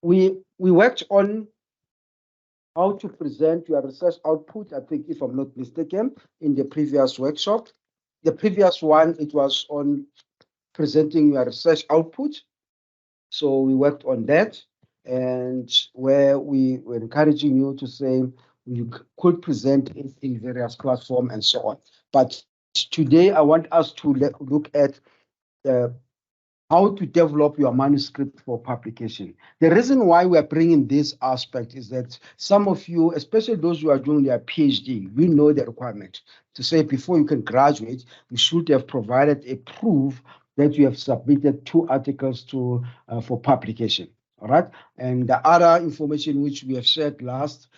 we worked on how to present your research output, I think, if I'm not mistaken, in the previous workshop. The previous one, it was on presenting your research output. So we worked on that, and where we were encouraging you to say you could present it in various platforms and so on. But today I want us to look at how to develop your manuscript for publication. The reason why we are bringing this aspect is that some of you, especially those who are doing their PhD, we know the requirement to say before you can graduate, you should have provided a proof that you have submitted 2 articles to for publication. All right, and the other information which we have shared last,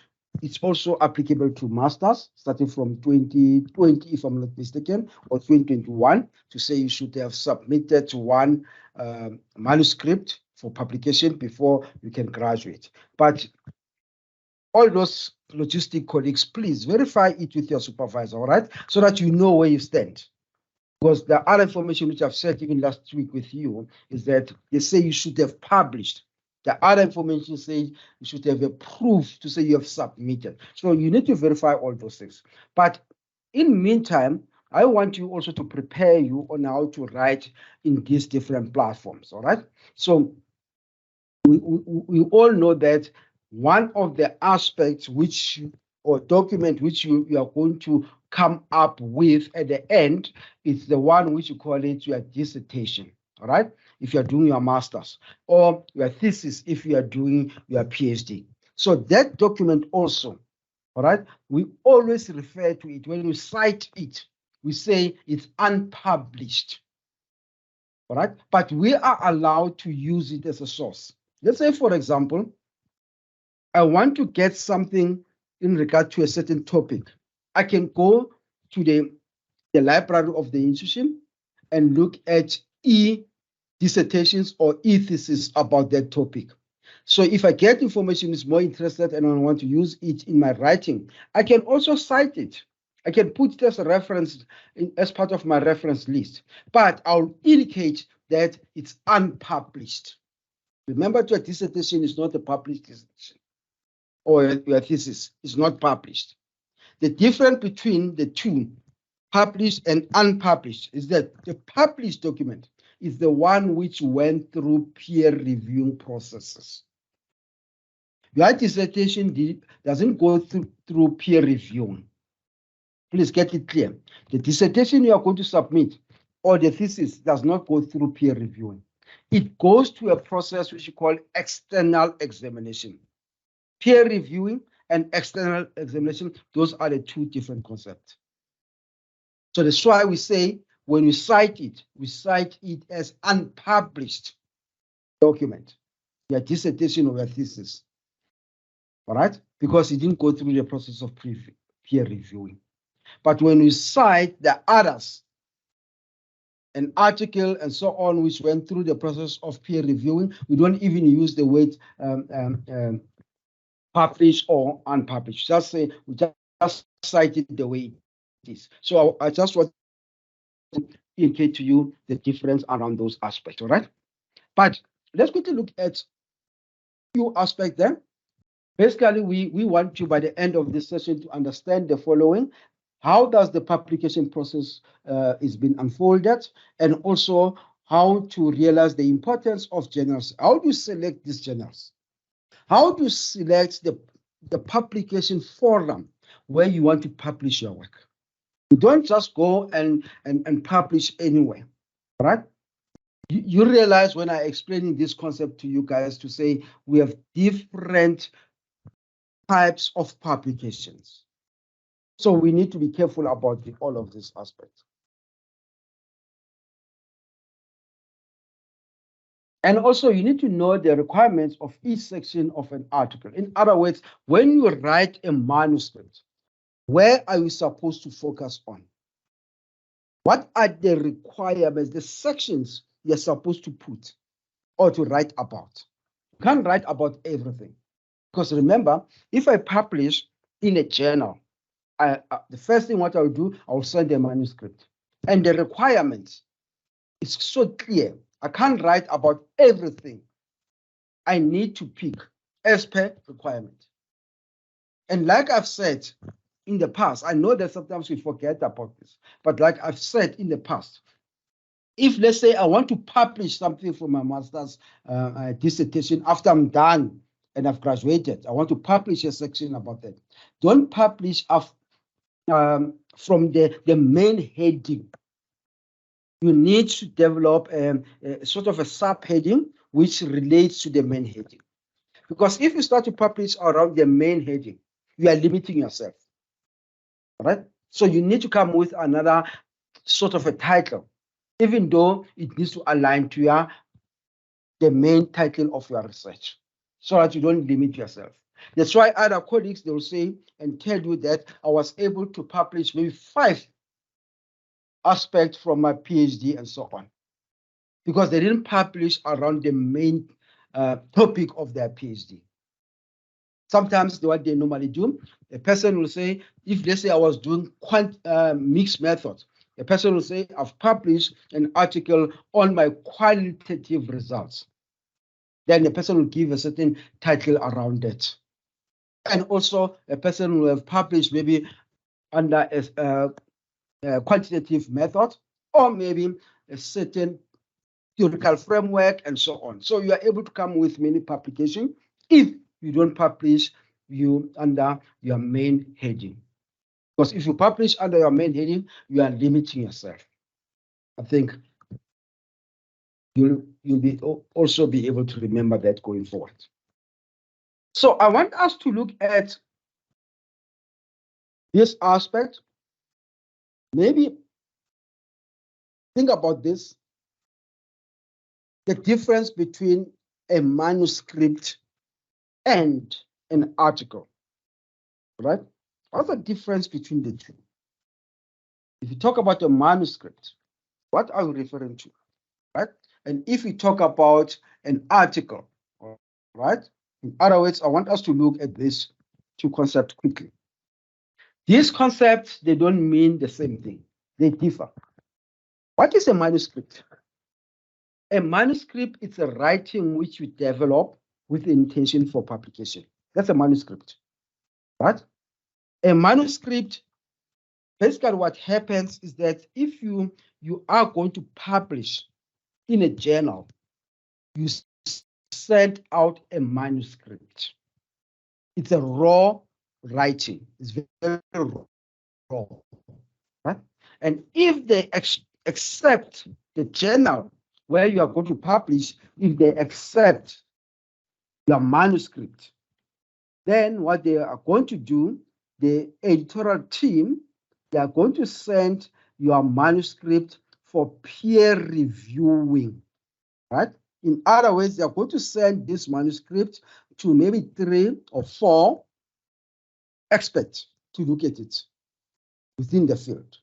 it's also applicable to masters starting from 2020, if I'm not mistaken, or 2021, to say you should have submitted 1 manuscript for publication before you can graduate. But all those logistic colleagues, please verify it with your supervisor, all right, so that you know where you stand. Because the other information which I've said even last week with you is that they say you should have published. The other information says you should have a proof to say you have submitted. So you need to verify all those things. But in the meantime, I want you also to prepare you on how to write in these different platforms, all right? So we all know that one of the aspects which, or document which you are going to come up with at the end is the one which you call it your dissertation, all right? If you're doing your master's, or your thesis if you are doing your PhD. So that document also, all right, we always refer to it when we cite it, we say it's unpublished, all right? But we are allowed to use it as a source. Let's say, for example, I want to get something in regard to a certain topic. I can go to the library of the institution and look at dissertations or theses about that topic. So if I get information is more interested and I want to use it in my writing, I can also cite it. I can put it as a reference as part of my reference list, but I'll indicate that it's unpublished. Remember, your dissertation is not a published dissertation, or your thesis is not published. The difference between the two, published and unpublished, is that the published document is the one which went through peer reviewing processes. Your dissertation doesn't go through peer reviewing. Please get it clear. The dissertation you are going to submit or the thesis does not go through peer reviewing. It goes to a process which we call external examination. Peer reviewing and external examination, those are the 2 different concepts. So that's why we say when we cite it as unpublished document, your dissertation or your thesis, all right? Because it didn't go through the process of peer reviewing. But when we cite the others, an article and so on, which went through the process of peer reviewing, we don't even use the word published or unpublished. Just say we just cite it the way it is. So I just want to indicate to you the difference around those aspects, all right? But let's quickly look at a few aspects there. Basically, we want you by the end of this session to understand the following. How does the publication process is being unfolded, and also how to realize the importance of journals. How do you select these journals? How do you select the publication forum where you want to publish your work? You don't just go and publish anywhere, right? You realize when I explaining this concept to you guys to say we have different types of publications. So we need to be careful about all of these aspects. And also you need to know the requirements of each section of an article. In other words, when you write a manuscript, where are you supposed to focus on? What are the requirements, the sections you're supposed to put or to write about? You can't write about everything. Because remember, if I publish in a journal, the first thing what I'll do, I'll send a manuscript. And the requirements is so clear. I can't write about everything I need to pick as per requirement. And like I've said in the past, I know that sometimes we forget about this, but like I've said in the past, if let's say I want to publish something for my master's dissertation after I'm done and I've graduated, I want to publish a section about that. Don't publish from the main heading. You need to develop a sort of a subheading which relates to the main heading. Because if you start to publish around the main heading, you are limiting yourself. Right? So you need to come with another sort of a title, even though it needs to align to the main title of your research, so that you don't limit yourself. That's why other colleagues, they will say and tell you that I was able to publish maybe 5 aspects from my PhD and so on, because they didn't publish around the main topic of their PhD. Sometimes what they normally do, a person will say, if let's say I was doing mixed methods, a person will say, I've published an article on my qualitative results. Then the person will give a certain title around it. And also a person will have published maybe under a quantitative method, or maybe a certain theoretical framework and so on. So you are able to come with many publications if you don't publish you under your main heading. Because if you publish under your main heading, you are limiting yourself. I think you'll also be able to remember that going forward. So I want us to look at this aspect. Maybe think about this, the difference between a manuscript and an article, right? What's the difference between the two? If you talk about a manuscript, what are we referring to, right? And if we talk about an article, right? In other words, I want us to look at these two concepts quickly. These concepts, they don't mean the same thing. They differ. What is a manuscript? A manuscript is a writing which you develop with the intention for publication. That's a manuscript, right? A manuscript, basically what happens is that if you are going to publish in a journal, you send out a manuscript. It's a raw writing. It's very raw, right? And if they accept the journal where you are going to publish, if they accept your manuscript, then what they are going to do, the editorial team, they are going to send your manuscript for peer reviewing, right? In other words, they are going to send this manuscript to maybe 3 or 4 experts to look at it within the field.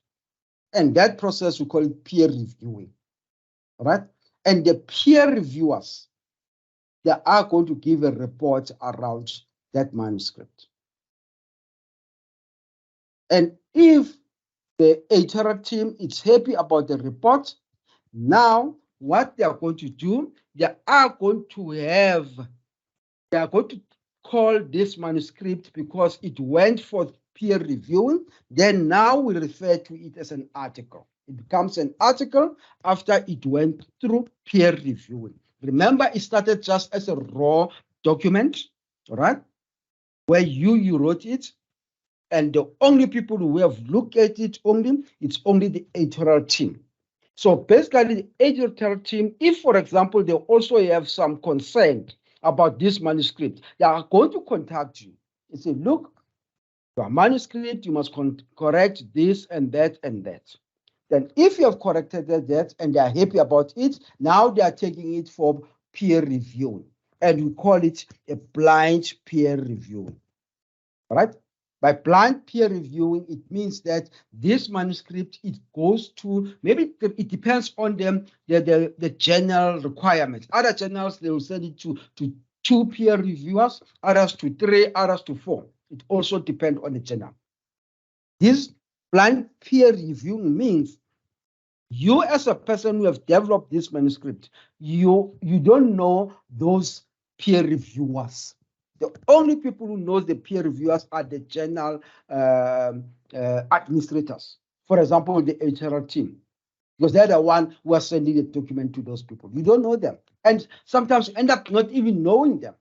And that process, we call it peer reviewing, right? And the peer reviewers, they are going to give a report around that manuscript. And if the editorial team is happy about the report, now what they are going to do, they are going to call this manuscript, because it went for peer reviewing, then now we refer to it as an article. It becomes an article after it went through peer reviewing. Remember, it started just as a raw document, all right, where you wrote it, and the only people who have looked at it it's only the editorial team. So basically, the editorial team, if, for example, they also have some concern about this manuscript, they are going to contact you and say, look, your manuscript, you must correct this and that and that. Then if you have corrected that and they are happy about it, now they are taking it for peer review. And we call it a blind peer review, right? By blind peer reviewing, it means that this manuscript, it goes to, maybe it depends on the journal requirements. Other journals, they will send it to 2 peer reviewers, others to 3, others to 4. It also depends on the journal. This blind peer reviewing means you, as a person who have developed this manuscript, you don't know those peer reviewers. The only people who know the peer reviewers are the journal administrators. For example, the HR team, because they're the one who are sending the document to those people. You don't know them. And sometimes you end up not even knowing them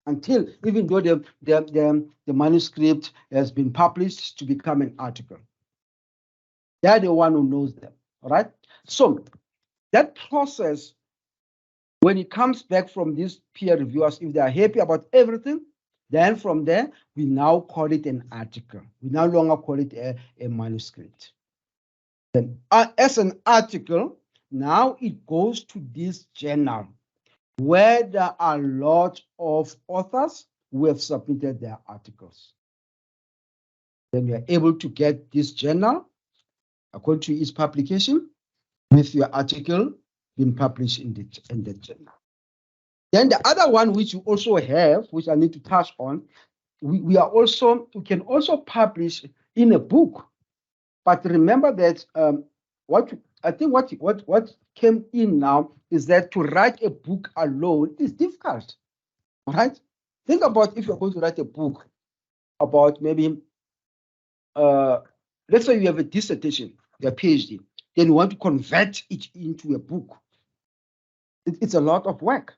until, even though the manuscript has been published to become an article. They're the one who knows them, all right? So that process, when it comes back from these peer reviewers, if they are happy about everything, then from there, we now call it an article. We no longer call it a manuscript. Then, as an article, now it goes to this journal where there are a lot of authors who have submitted their articles. Then you are able to get this journal according to its publication with your article being published in the journal. Then the other one which you also have, which I need to touch on, we can also publish in a book. But remember that what came in now is that to write a book alone is difficult. All right? Think about if you're going to write a book about maybe, let's say you have a dissertation, your PhD, then you want to convert it into a book. It's a lot of work.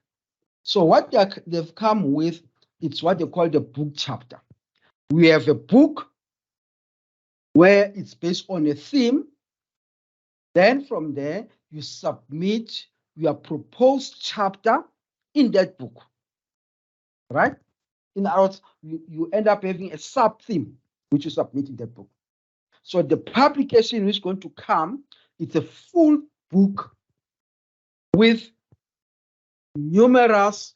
So what they've come with, it's what they call the book chapter. We have a book where it's based on a theme. Then from there, you submit your proposed chapter in that book, right? In other words, you end up having a sub-theme, which you submit in that book. So the publication is going to come, it's a full book with numerous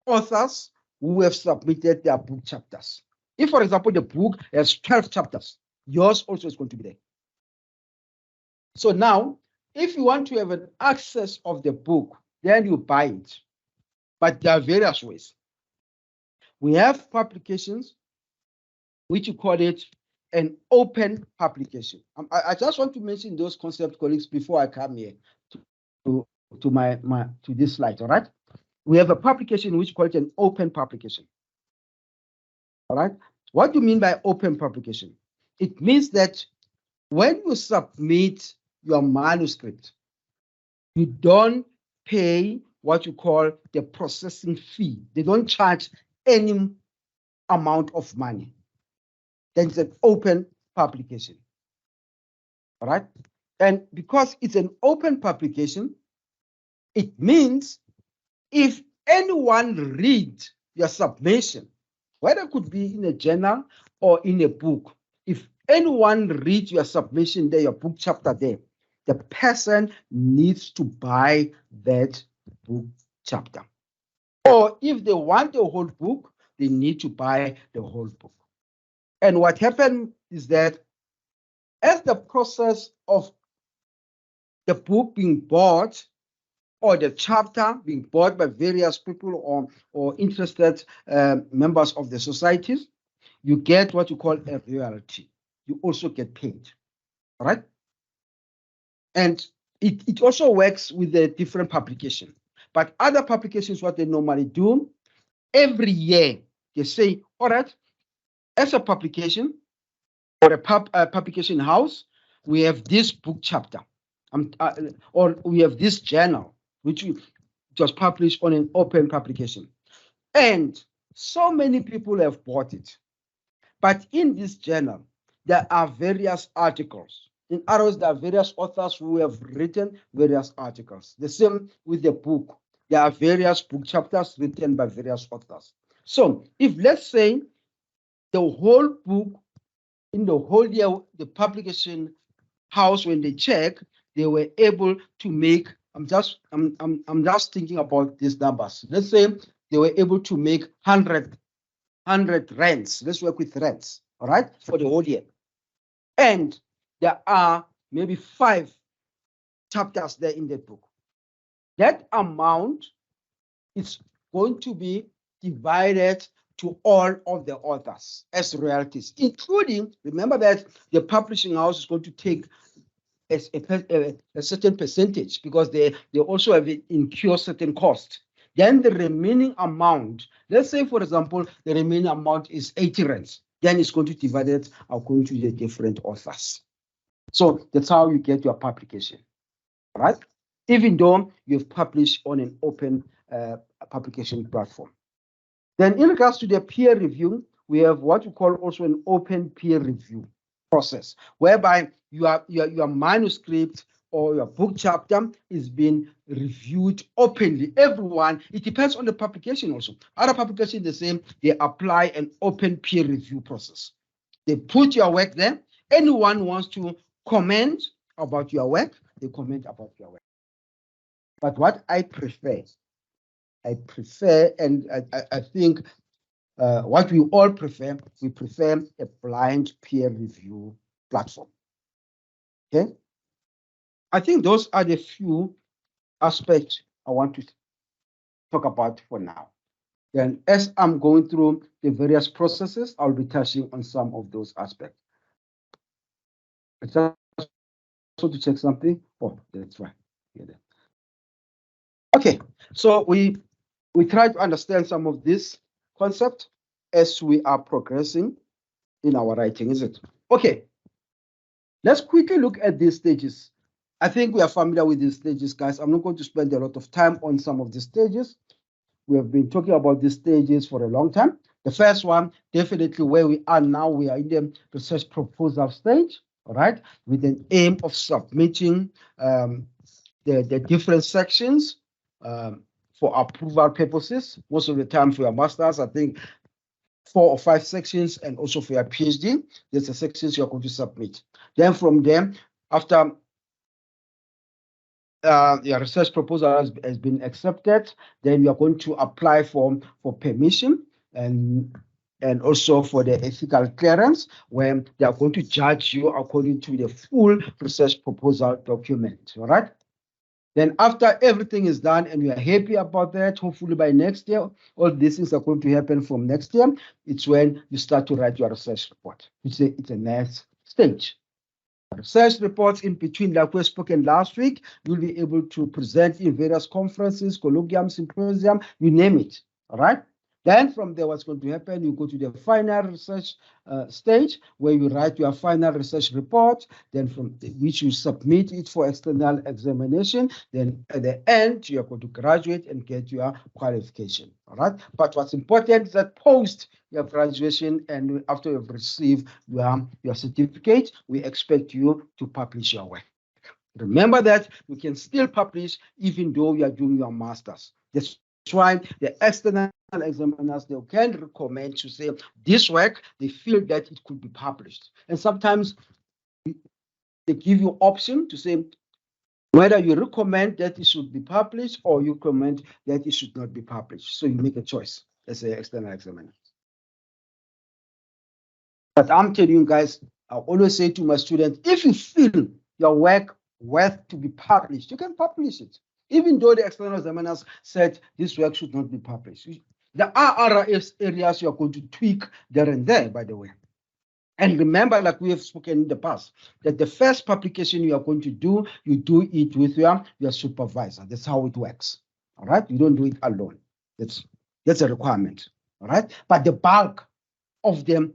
authors who have submitted their book chapters. If, for example, the book has 12 chapters, yours also is going to be there. So now, if you want to have an access of the book, then you buy it. But there are various ways. We have publications, which you call it an open publication. I just want to mention those concepts, colleagues, before I come here to this slide, all right? We have a publication which we call it an open publication. All right? What do you mean by open publication? It means that when you submit your manuscript, you don't pay what you call the processing fee. They don't charge any amount of money. Then it's an open publication. All right? And because it's an open publication, it means if anyone reads your submission, whether it could be in a journal or in a book, if anyone reads your submission there, your book chapter there, the person needs to buy that book chapter. Or if they want the whole book, they need to buy the whole book. And what happened is that as the process of the book being bought or the chapter being bought by various people or interested members of the societies, you get what you call a royalty. You also get paid, all right? And it also works with the different publication. But other publications, what they normally do, every year, they say, all right, as a publication or a publication house, we have this book chapter, or we have this journal, which was published on an open publication. And so many people have bought it. But in this journal, there are various articles. In other words, there are various authors who have written various articles. The same with the book. There are various book chapters written by various authors. So if, let's say, the whole book, in the whole year, the publication house, when they check, they were able to make, I'm just thinking about these numbers. Let's say they were able to make 100 rands. Let's work with rands, all right, for the whole year. And there are maybe 5 chapters there in that book. That amount is going to be divided to all of the authors as royalties, including, remember that the publishing house is going to take a certain percentage because they also have incur certain costs. Then the remaining amount, let's say, for example, the remaining amount is 80 rands. Then it's going to divide it according to the different authors. So that's how you get your publication, right? Even though you've published on an open publication platform. Then in regards to the peer review, we have what we call also an open peer review process, whereby your manuscript or your book chapter is being reviewed openly. Everyone, it depends on the publication also. Other publications, the same, they apply an open peer review process. They put your work there. Anyone who wants to comment about your work, they comment about your work. But what I prefer, and I think what we all prefer, we prefer a blind peer review platform. Okay. I think those are the few aspects I want to talk about for now. Then as I'm going through the various processes, I'll be touching on some of those aspects. I just want to check something. Oh, that's right. Okay, so we try to understand some of this concept as we are progressing in our writing, is it? Okay, let's quickly look at these stages. I think we are familiar with these stages, guys. I'm not going to spend a lot of time on some of the stages. We have been talking about these stages for a long time. The first one, definitely where we are now, we are in the research proposal stage, all right, with an aim of submitting the different sections for approval purposes. Most of the time for your master's, I think 4 or 5 sections, and also for your PhD, there's the sections you're going to submit. Then from there, after your research proposal has been accepted, then you are going to apply for permission and also for the ethical clearance, where they are going to judge you according to the full research proposal document. All right. Then after everything is done and you are happy about that, hopefully by next year, all these things are going to happen from next year. It's when you start to write your research report. It's a next stage. Research reports in between, like we spoken last week, you'll be able to present in various conferences, colloquium, symposium, you name it. All right. Then from there, what's going to happen? You go to the final research stage where you write your final research report, then from which you submit it for external examination. Then at the end, you're going to graduate and get your qualification. All right. But what's important is that post your graduation and after you've received your certificate, we expect you to publish your work. Remember that you can still publish even though you are doing your master's. That's why the external examiners, they can recommend to say this work, they feel that it could be published. And sometimes they give you option to say whether you recommend that it should be published or you recommend that it should not be published. So you make a choice as an external examiner. But I'm telling you guys, I always say to my students, if you feel your work worth to be published, you can publish it. Even though the external examiners said this work should not be published. There are other areas you are going to tweak there and there, by the way. And remember, like we have spoken in the past, that the first publication you are going to do, you do it with your supervisor. That's how it works. All right. You don't do it alone. That's a requirement. All right. But the bulk of them,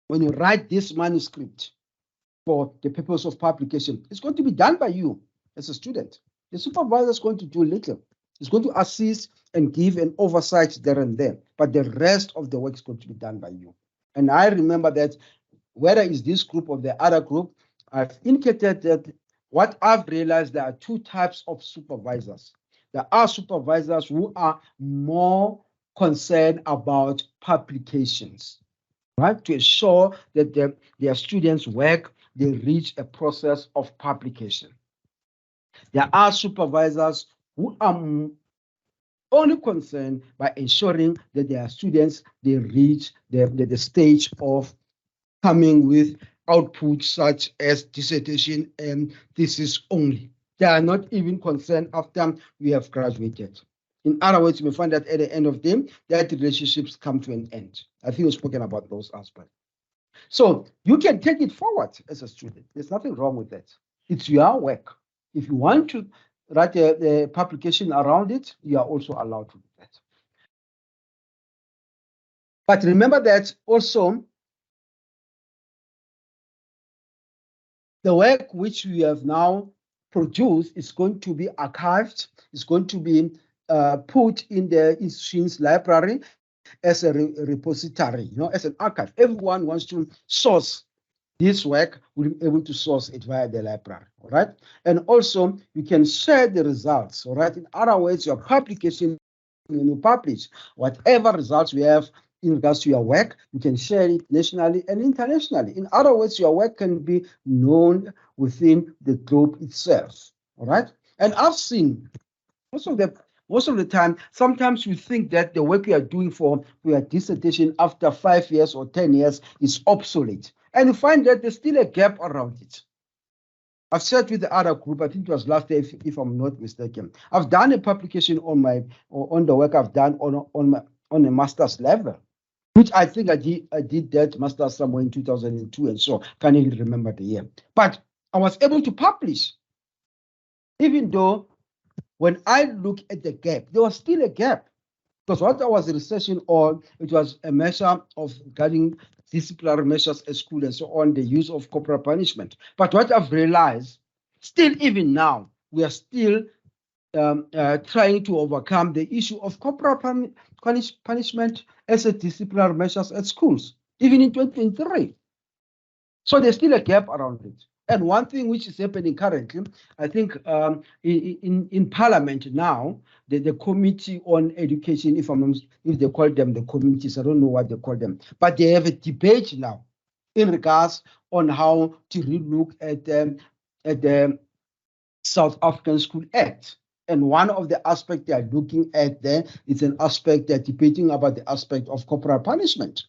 when you write this manuscript for the purpose of publication, it's going to be done by you as a student. The supervisor is going to do little. It's going to assist and give an oversight there and there, but the rest of the work is going to be done by you. And I remember that whether it's this group or the other group, I've indicated that what I've realized, there are 2 types of supervisors. There are supervisors who are more concerned about publications, right? To ensure that their students' work, they reach a process of publication. There are supervisors who are only concerned by ensuring that their students, they reach the stage of coming with output such as dissertation and thesis only. They are not even concerned after we have graduated. In other words, you may find that at the end of the day, that relationships come to an end. I think we've spoken about those aspects. So you can take it forward as a student. There's nothing wrong with that. It's your work. If you want to write a publication around it, you are also allowed to do that. But remember that also the work which we have now produced is going to be archived, is going to be put in the institution's library as a repository, as an archive. Everyone wants to source this work, will be able to source it via the library, all right? And also, you can share the results, all right? In other words, your publication, when you publish, whatever results we have in regards to your work, you can share it nationally and internationally. In other words, your work can be known within the group itself, all right? And I've seen most of the time, sometimes you think that the work you are doing for your dissertation after 5 years or 10 years is obsolete. And you find that there's still a gap around it. I've shared with the other group, I think it was last year, if I'm not mistaken. I've done a publication on the work I've done on a master's level, which I think I did that master's somewhere in 2002, and so can't even remember the year. But I was able to publish, even though when I look at the gap, there was still a gap. Because what I was researching on, it was a measure of regarding disciplinary measures at school and so on, the use of corporal punishment. But what I've realized, still even now, we are still trying to overcome the issue of corporal punishment as a disciplinary measures at schools, even in 2023. So there's still a gap around it. And one thing which is happening currently, I think in Parliament now, the Committee on Education, if they call them the committees, I don't know what they call them, but they have a debate now in regards on how to relook at the South African School Act. And one of the aspects they are looking at there is an aspect they're debating about the aspect of corporal punishment.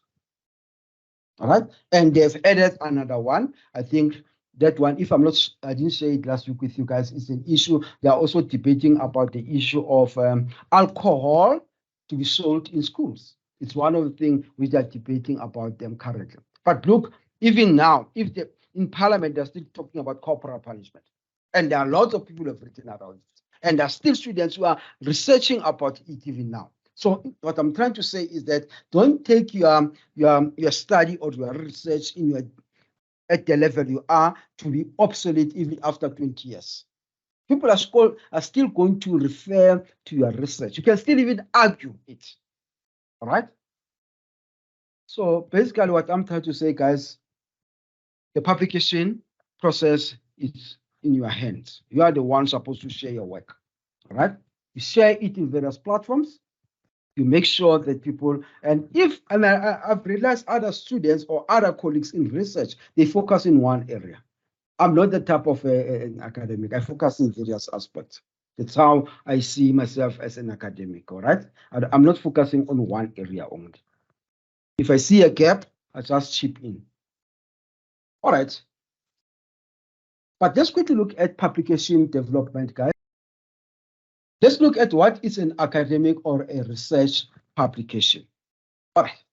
All right, and they've added another one. I think that one, if I didn't say it last week with you guys, it's an issue. They are also debating about the issue of alcohol to be sold in schools. It's one of the things which they're debating about them currently. But look, even now, in Parliament, they're still talking about corporal punishment. And there are lots of people who have written about it. And there are still students who are researching about it even now. So what I'm trying to say is that don't take your study or your research at the level you are to be obsolete even after 20 years. People are still going to refer to your research. You can still even argue it. All right? So basically what I'm trying to say, guys, the publication process is in your hands. You are the one supposed to share your work. All right? You share it in various platforms. You make sure that people, and I've realized other students or other colleagues in research, they focus in one area. I'm not the type of an academic. I focus in various aspects. That's how I see myself as an academic, all right? I'm not focusing on one area only. If I see a gap, I just chip in. All right. But let's quickly look at publication development, guys. Let's look at what is an academic or a research publication. All right.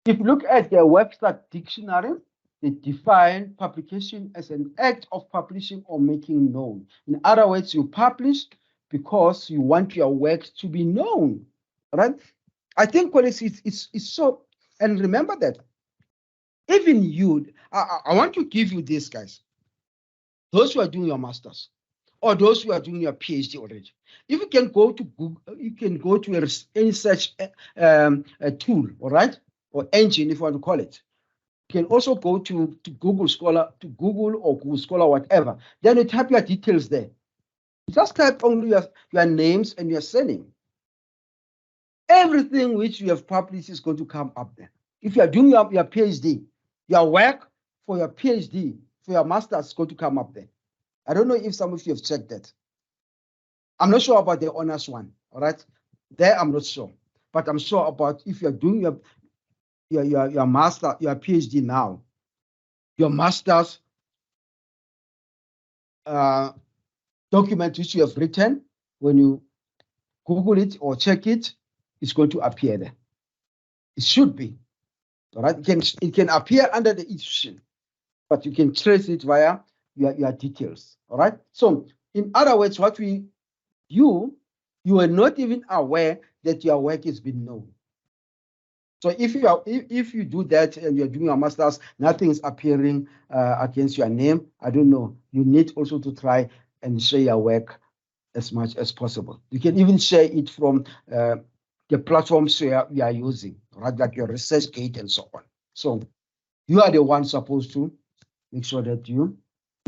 If you look at the Webster Dictionary, they define publication as an act of publishing or making known. In other words, you publish because you want your work to be known. All right? I think it's so, and remember that even you, I want to give you this, guys. Those who are doing your masters, or those who are doing your PhD already. If you can go to Google, you can go to any search a tool, all right, or engine, if you want to call it. You can also go to Google Scholar, to Google or Google Scholar, whatever. Then you type your details there. Just type only your names and your surname. Everything which you have published is going to come up there. If you are doing your PhD, your work for your PhD, for your master's is going to come up there. I don't know if some of you have checked that. I'm not sure about the honors one, all right? There, I'm not sure. But I'm sure about if you're doing your master, your PhD now, your master's document which you have written, when you Google it or check it, it's going to appear there. It should be, all right? It can appear under the institution, but you can trace it via your details, all right? So in other words, you are not even aware that your work has been known. So if you do that and you're doing your master's, nothing is appearing against your name, I don't know. You need also to try and share your work as much as possible. You can even share it from the platforms you are using, right? Like your ResearchGate and so on. So you are the one supposed to make sure that you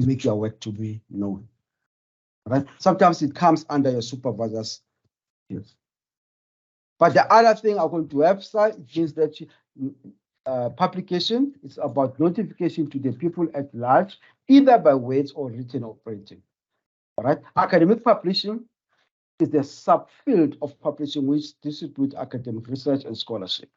make your work to be known, right? Sometimes it comes under your supervisor's skills. But the other thing according to website, it means that publication is about notification to the people at large, either by words or written or printing. All right. Academic publishing is the subfield of publishing which distributes academic research and scholarship.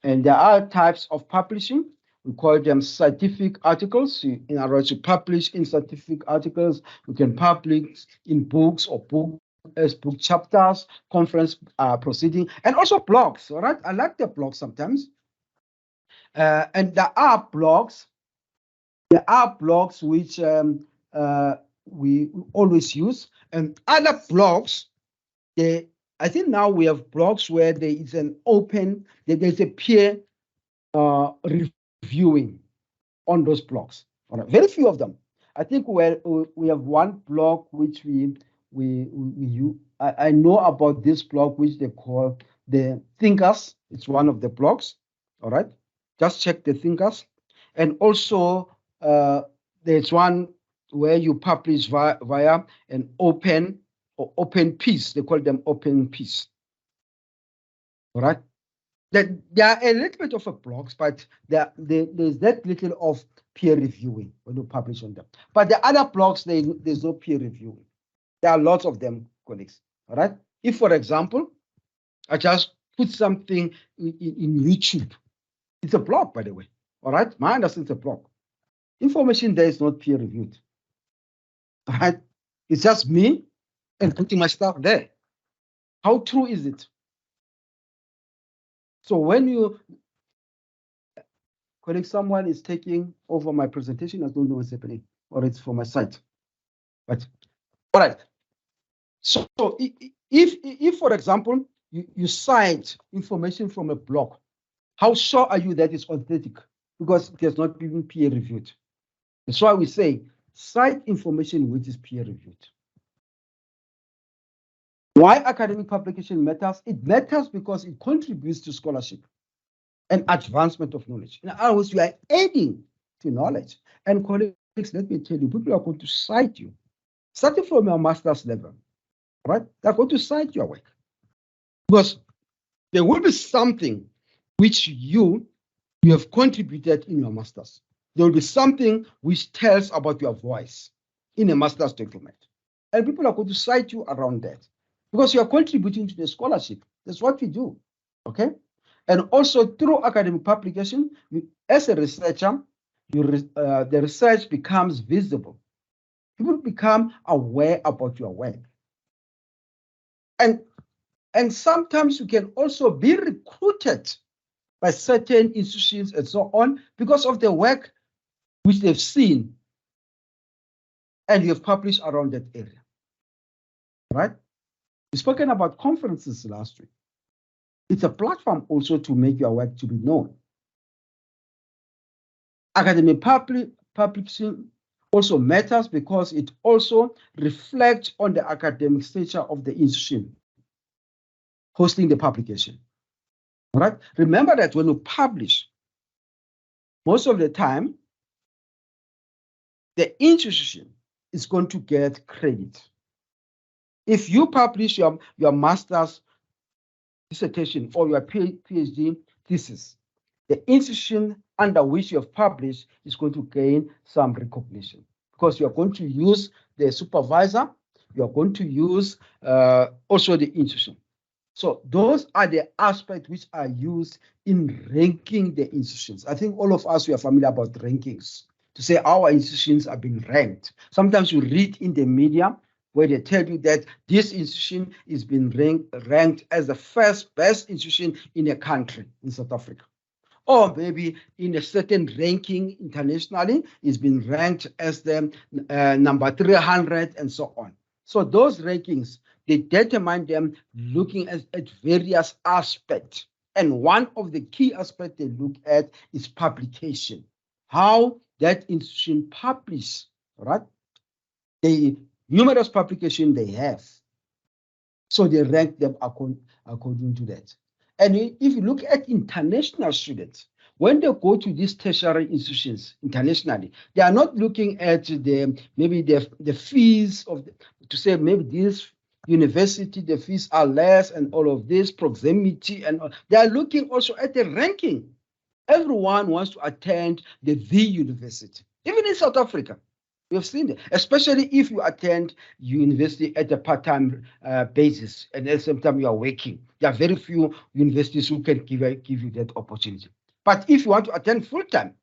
And there are types of publishing. We call them scientific articles. In other words, you publish in scientific articles. You can publish in books or book chapters, conference proceeding, and also blogs. All right, I like the blogs sometimes. And there are blogs. There are blogs which we always use, and other blogs. I think now we have blogs where there is an open. There's a peer reviewing on those blogs. All right, very few of them. I think we have one blog which we use. I know about this blog which they call the Thinkers. It's one of the blogs. All right, just check the Thinkers, and also there's one where you publish via an open piece. They call them open piece. All right. There are a little bit of a blogs, but there's that little of peer reviewing when you publish on them. But the other blogs, there's no peer reviewing. There are lots of them, colleagues. All right. If, for example, I just put something in YouTube, it's a blog, by the way. All right. My understanding, it's a blog. Information there is not peer reviewed. All right. It's just me and putting my stuff there. How true is it? So when you, colleague, someone is taking over my presentation, I don't know what's happening, or it's for my site. But all right. So if for example, you cite information from a blog, how sure are you that it's authentic? Because it has not been peer reviewed. That's why we say cite information which is peer reviewed. Why academic publication matters? It matters because it contributes to scholarship and advancement of knowledge. In other words, you are adding to knowledge. And colleagues, let me tell you, people are going to cite you, starting from your master's level, right? They're going to cite your work because there will be something which you have contributed in your master's. There will be something which tells about your voice in a master's document. And people are going to cite you around that because you are contributing to the scholarship. That's what we do, okay? And also through academic publication, as a researcher, the research becomes visible. People become aware about your work. And sometimes you can also be recruited by certain institutions and so on because of the work which they've seen and you have published around that area, right? We've spoken about conferences last week. It's a platform also to make your work to be known. Academic publishing also matters because it also reflects on the academic stature of the institution hosting the publication. All right? Remember that when you publish, most of the time, the institution is going to get credit. If you publish your master's dissertation or your PhD thesis, the institution under which you have published is going to gain some recognition because you are going to use the supervisor, you are going to use also the institution. So those are the aspects which are used in ranking the institutions. I think all of us, we are familiar about rankings to say our institutions are being ranked. Sometimes you read in the media where they tell you that this institution is being ranked as the first best institution in a country, in South Africa. Or maybe in a certain ranking internationally, it's been ranked as the number 300 and so on. So those rankings, they determine them looking at various aspects And one of the key aspects they look at is publication. How that institution publish, right? The numerous publications they have. So they rank them according to that. And if you look at international students, when they go to these tertiary institutions internationally, they are not looking at maybe the fees of to say maybe this university, the fees are less and all of this proximity and all. They are looking also at the ranking. Everyone wants to attend the university, even in South Africa. We have seen it, especially if you attend university at a part-time basis and at the same time you are working. There are very few universities who can give you that opportunity. But if you want to attend full-time,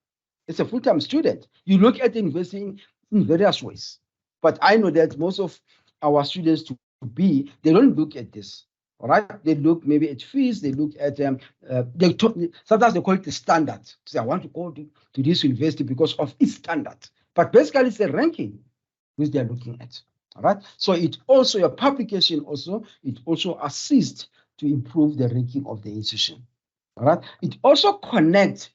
it's a full-time student, you look at the university in various ways. But I know that most of our students they don't look at this. All right, they look maybe at fees, they look at sometimes they call it the standard. Say, I want to go to this university because of its standard. But basically, it's the ranking which they're looking at. All right. So it also your publication it also assists to improve the ranking of the institution. All right. It also connects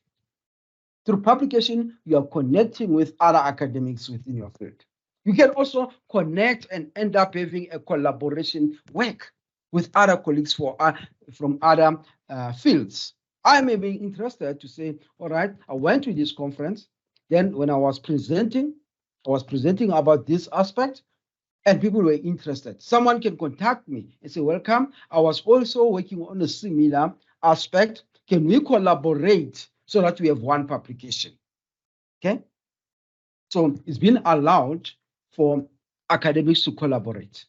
through publication. You are connecting with other academics within your field. You can also connect and end up having a collaboration work with other colleagues from other fields. I may be interested to say, all right, I went to this conference. Then when I was presenting about this aspect and people were interested. Someone can contact me and say, welcome, I was also working on a similar aspect. Can we collaborate so that we have one publication? Okay. So it's been allowed for academics to collaborate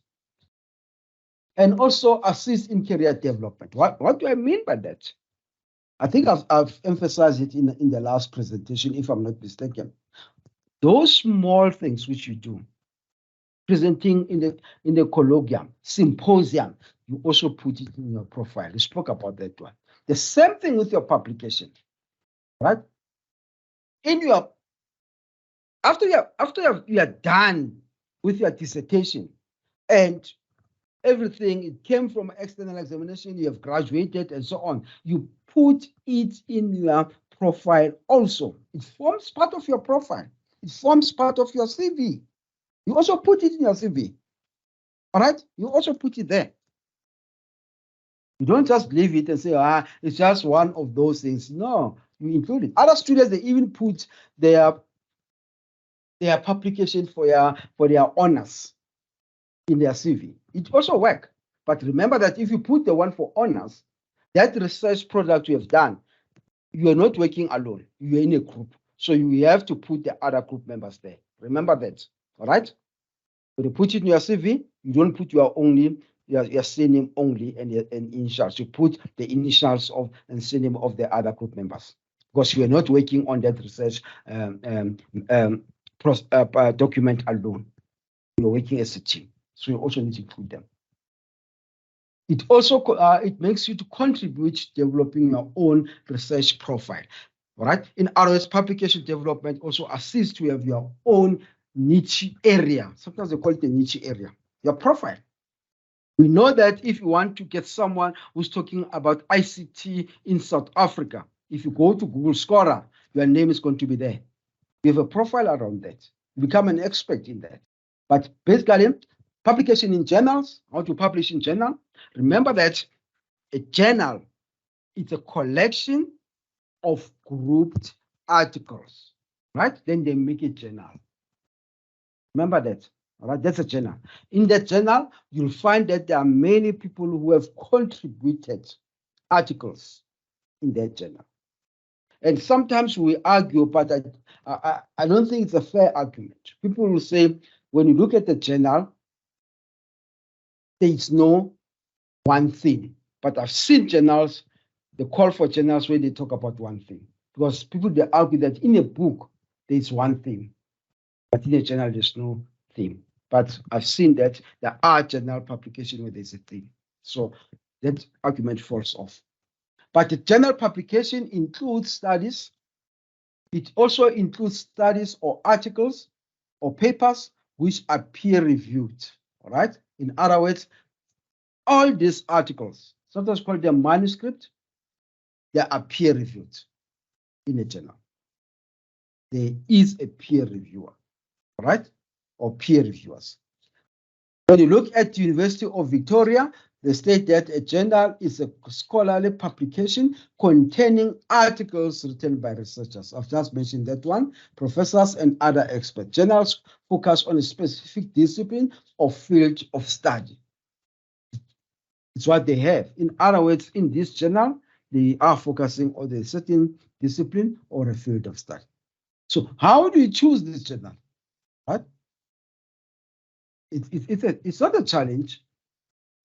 and also assist in career development. What do I mean by that? I think I've emphasized it in the last presentation, if I'm not mistaken. Those small things which you do, presenting in the colloquium, symposium, you also put it in your profile. We spoke about that one. The same thing with your publication, right? After you are done with your dissertation and everything, it came from external examination, you have graduated and so on, you put it in your profile also. It forms part of your profile. It forms part of your CV. You also put it in your CV. All right? You also put it there. You don't just leave it and say, it's just one of those things. No, you include it. Other students, they even put their publication for their honors in their CV. It also works. But remember that if you put the one for honors, that research product you have done, you are not working alone. You are in a group. So you have to put the other group members there. Remember that. All right? When you put it in your CV, you don't put your surname only and initials. You put the initials of and surname of the other group members because you are not working on that research document alone. You're working as a team. So you also need to put them. It also it makes you to contribute to developing your own research profile. All right. In ROS, publication development also assists to have your own niche area. Sometimes they call it a niche area. Your profile. We know that if you want to get someone who's talking about ICT in South Africa, if you go to Google Scholar, your name is going to be there. You have a profile around that. You become an expert in that. But basically, publication in journals, how to publish in journal. Remember that a journal is a collection of grouped articles, right? Then they make a journal. Remember that, all right? That's a journal. In that journal, you'll find that there are many people who have contributed articles in that journal. And sometimes we argue, but I don't think it's a fair argument. People will say, when you look at the journal, there is no one thing. But I've seen journals, the call for journals where they talk about one thing. Because people, they argue that in a book, there is one thing. But in a journal, there's no theme. But I've seen that there are journal publications where there's a theme. So that argument falls off. But the journal publication includes studies. It also includes studies or articles or papers which are peer-reviewed. All right. In other words, all these articles, sometimes called them manuscript, they are peer reviewed in a journal. There is a peer reviewer, right? Or peer reviewers. When you look at the University of Victoria, they state that a journal is a scholarly publication containing articles written by researchers. I've just mentioned that one, professors and other experts. Journals focus on a specific discipline or field of study. It's what they have. In other words, in this journal, they are focusing on a certain discipline or a field of study. So how do you choose this journal? Right? It's not a challenge.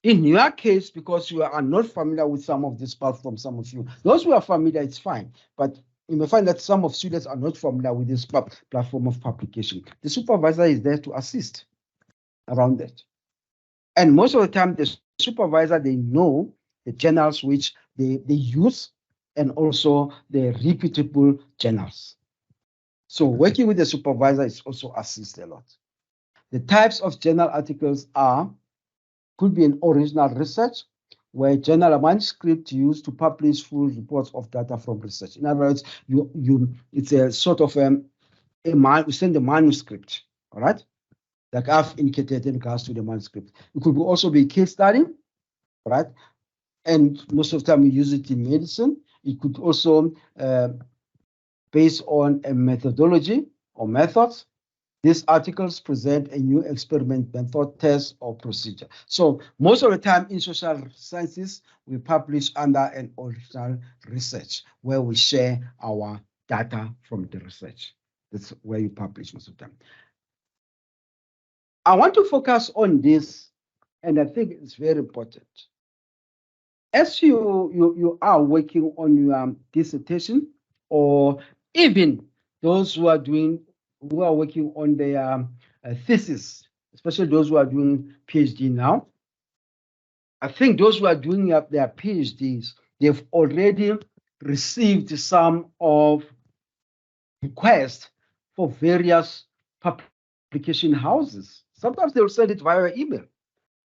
In your case, because you are not familiar with some of these platforms, some of you, those who are familiar, it's fine. But you may find that some of students are not familiar with this platform of publication. The supervisor is there to assist around that. And most of the time, the supervisor, they know the journals which they use and also the reputable journals. So working with the supervisor is also assist a lot. The types of journal articles could be an original research, where journal manuscript used to publish full reports of data from research. In other words, it's a sort of we send the manuscript, all right? Like I've indicated in regards to the manuscript. It could also be case study, right? And most of the time we use it in medicine. It could also based on a methodology or methods. These articles present a new experiment, method, test, or procedure. So most of the time in social sciences, we publish under an original research where we share our data from the research. That's where you publish most of the time. I want to focus on this, and I think it's very important. As you are working on your dissertation, or even those who are working on their thesis, especially those who are doing PhD now. I think those who are doing their PhDs, they've already received some of requests for various publication houses. Sometimes they'll send it via email.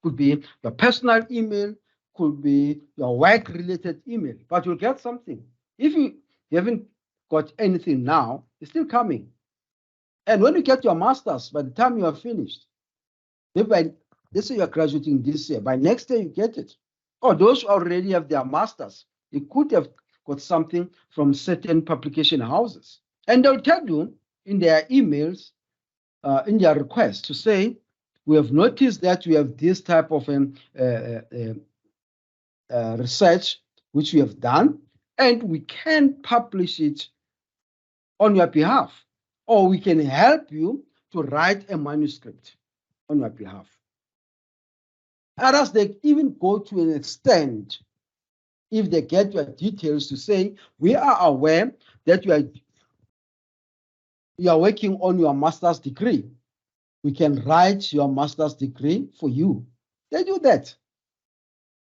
Could be your personal email, could be your work-related email, but you'll get something. If you haven't got anything now, it's still coming. And when you get your master's, by the time you are finished, maybe let's say you are graduating this year, by next year you get it. Or those who already have their master's, you could have got something from certain publication houses. And they'll tell you in their emails, in their request to say, we have noticed that you have this type of research which we have done, and we can publish it on your behalf, or we can help you to write a manuscript on your behalf. Others, they even go to an extent, if they get your details, to say, we are aware that you are working on your master's degree. We can write your master's degree for you. They do that.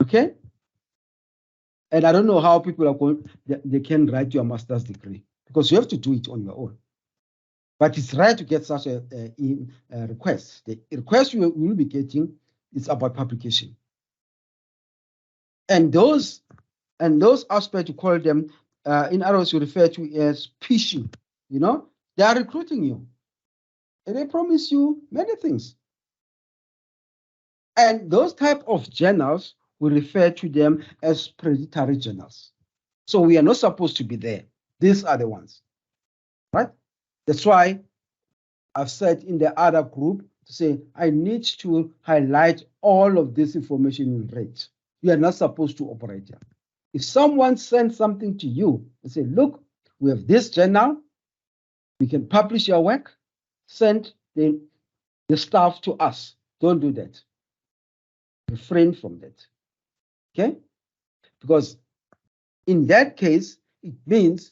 Okay? And I don't know how people are going, they can write your master's degree, because you have to do it on your own. But it's rare to get such a request. The request you will be getting is about publication. And those aspects, you call them, in other words, you refer to as pitching. You know, they are recruiting you. And they promise you many things. And those type of journals, we refer to them as predatory journals. So we are not supposed to be there. These are the ones, right? That's why I've said in the other group to say, I need to highlight all of this information in red. You are not supposed to operate here. If someone sends something to you and say, look, we have this journal, we can publish your work, send the stuff to us. Don't do that. Refrain from that. Okay? Because in that case, it means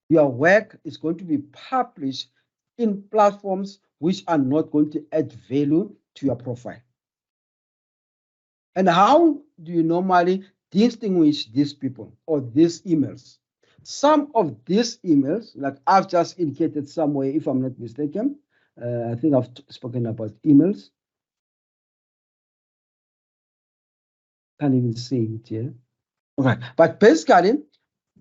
your work is going to be published in platforms which are not going to add value to your profile. And how do you normally distinguish these people or these emails? Some of these emails, like I've just indicated somewhere, if I'm not mistaken, I think I've spoken about emails. Can't even see it here. Okay, but basically,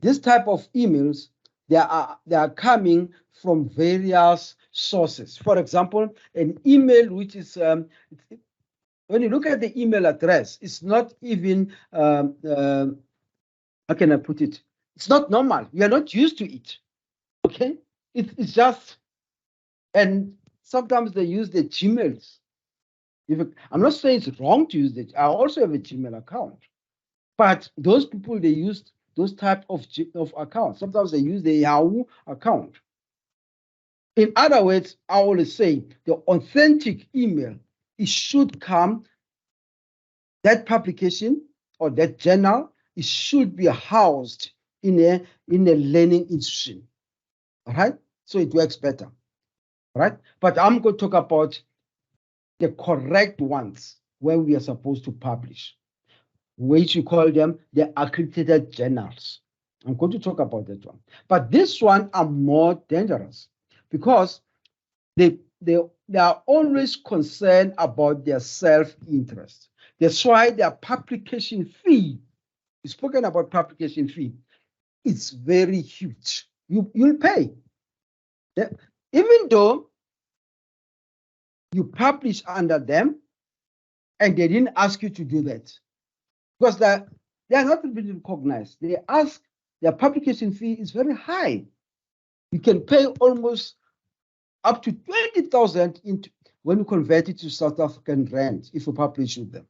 this type of emails, they are coming from various sources. For example, an email which is when you look at the email address, it's not even how can I put it? It's not normal. We are not used to it. Okay, it's just, and sometimes they use the Gmails. I'm not saying it's wrong to use it. I also have a Gmail account, but those people, they use those type of accounts. Sometimes they use the Yahoo account. In other words, I always say the authentic email, it should come, that publication or that journal, it should be housed in a learning institution. All right, so it works better. All right, but I'm going to talk about the correct ones when we are supposed to publish, which we call them the accredited journals. I'm going to talk about that one. But this one are more dangerous because they are always concerned about their self-interest. That's why their publication fee, we've spoken about publication fee, it's very huge. You'll pay. Even though you publish under them and they didn't ask you to do that, because they are not being recognized. They ask, their publication fee is very high. You can pay almost up to 20,000 when you convert it to South African rand if you publish with them.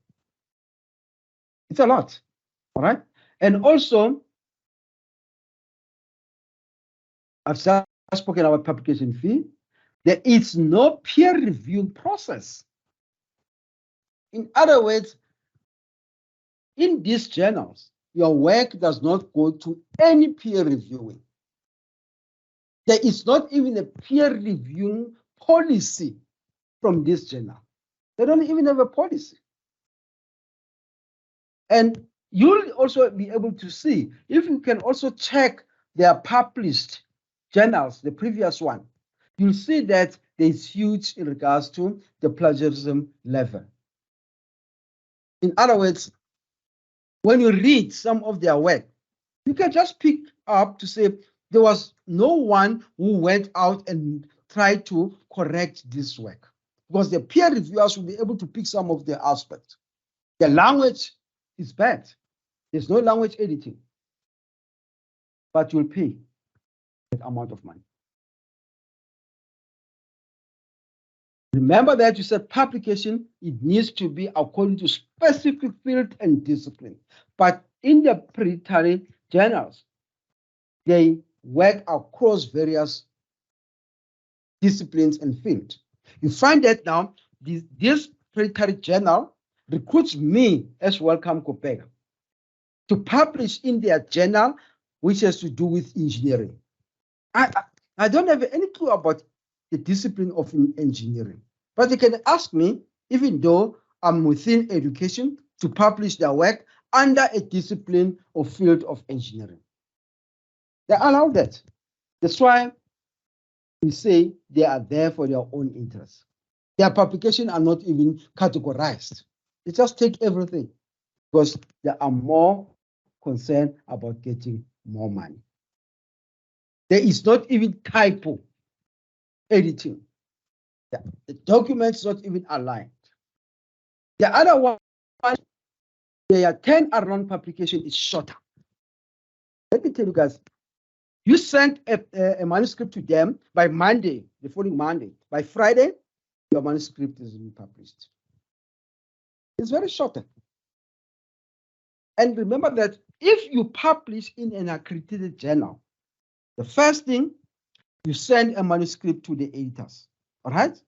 It's a lot, all right? And also, I've just spoken about publication fee. There is no peer review process. In other words, in these journals, your work does not go to any peer reviewing. There is not even a peer reviewing policy from this journal. They don't even have a policy. And you'll also be able to see, if you can also check their published journals, the previous one, you'll see that there's huge in regards to the plagiarism level. In other words, when you read some of their work, you can just pick up to say there was no one who went out and tried to correct this work, because the peer reviewers will be able to pick some of the aspects. The language is bad. There's no language editing, but you'll pay that amount of money. Remember that you said publication, it needs to be according to specific field and discipline. But in the predatory journals, they work across various disciplines and fields. You find that now, this predatory journal recruits me as Welcome Kopeka to publish in their journal, which has to do with engineering. I don't have any clue about the discipline of engineering, but they can ask me, even though I'm within education, to publish their work under a discipline or field of engineering. They allow that. That's why we say they are there for their own interests. Their publications are not even categorized. They just take everything because they are more concerned about getting more money. There is not even typo editing. The document is not even aligned. The other one, their turnaround publication is shorter. Let me tell you guys, you send a manuscript to them by Monday, the following Monday. By Friday, your manuscript is being published. It's very short. And remember that if you publish in an accredited journal, the first thing, you send a manuscript to the editors, all right?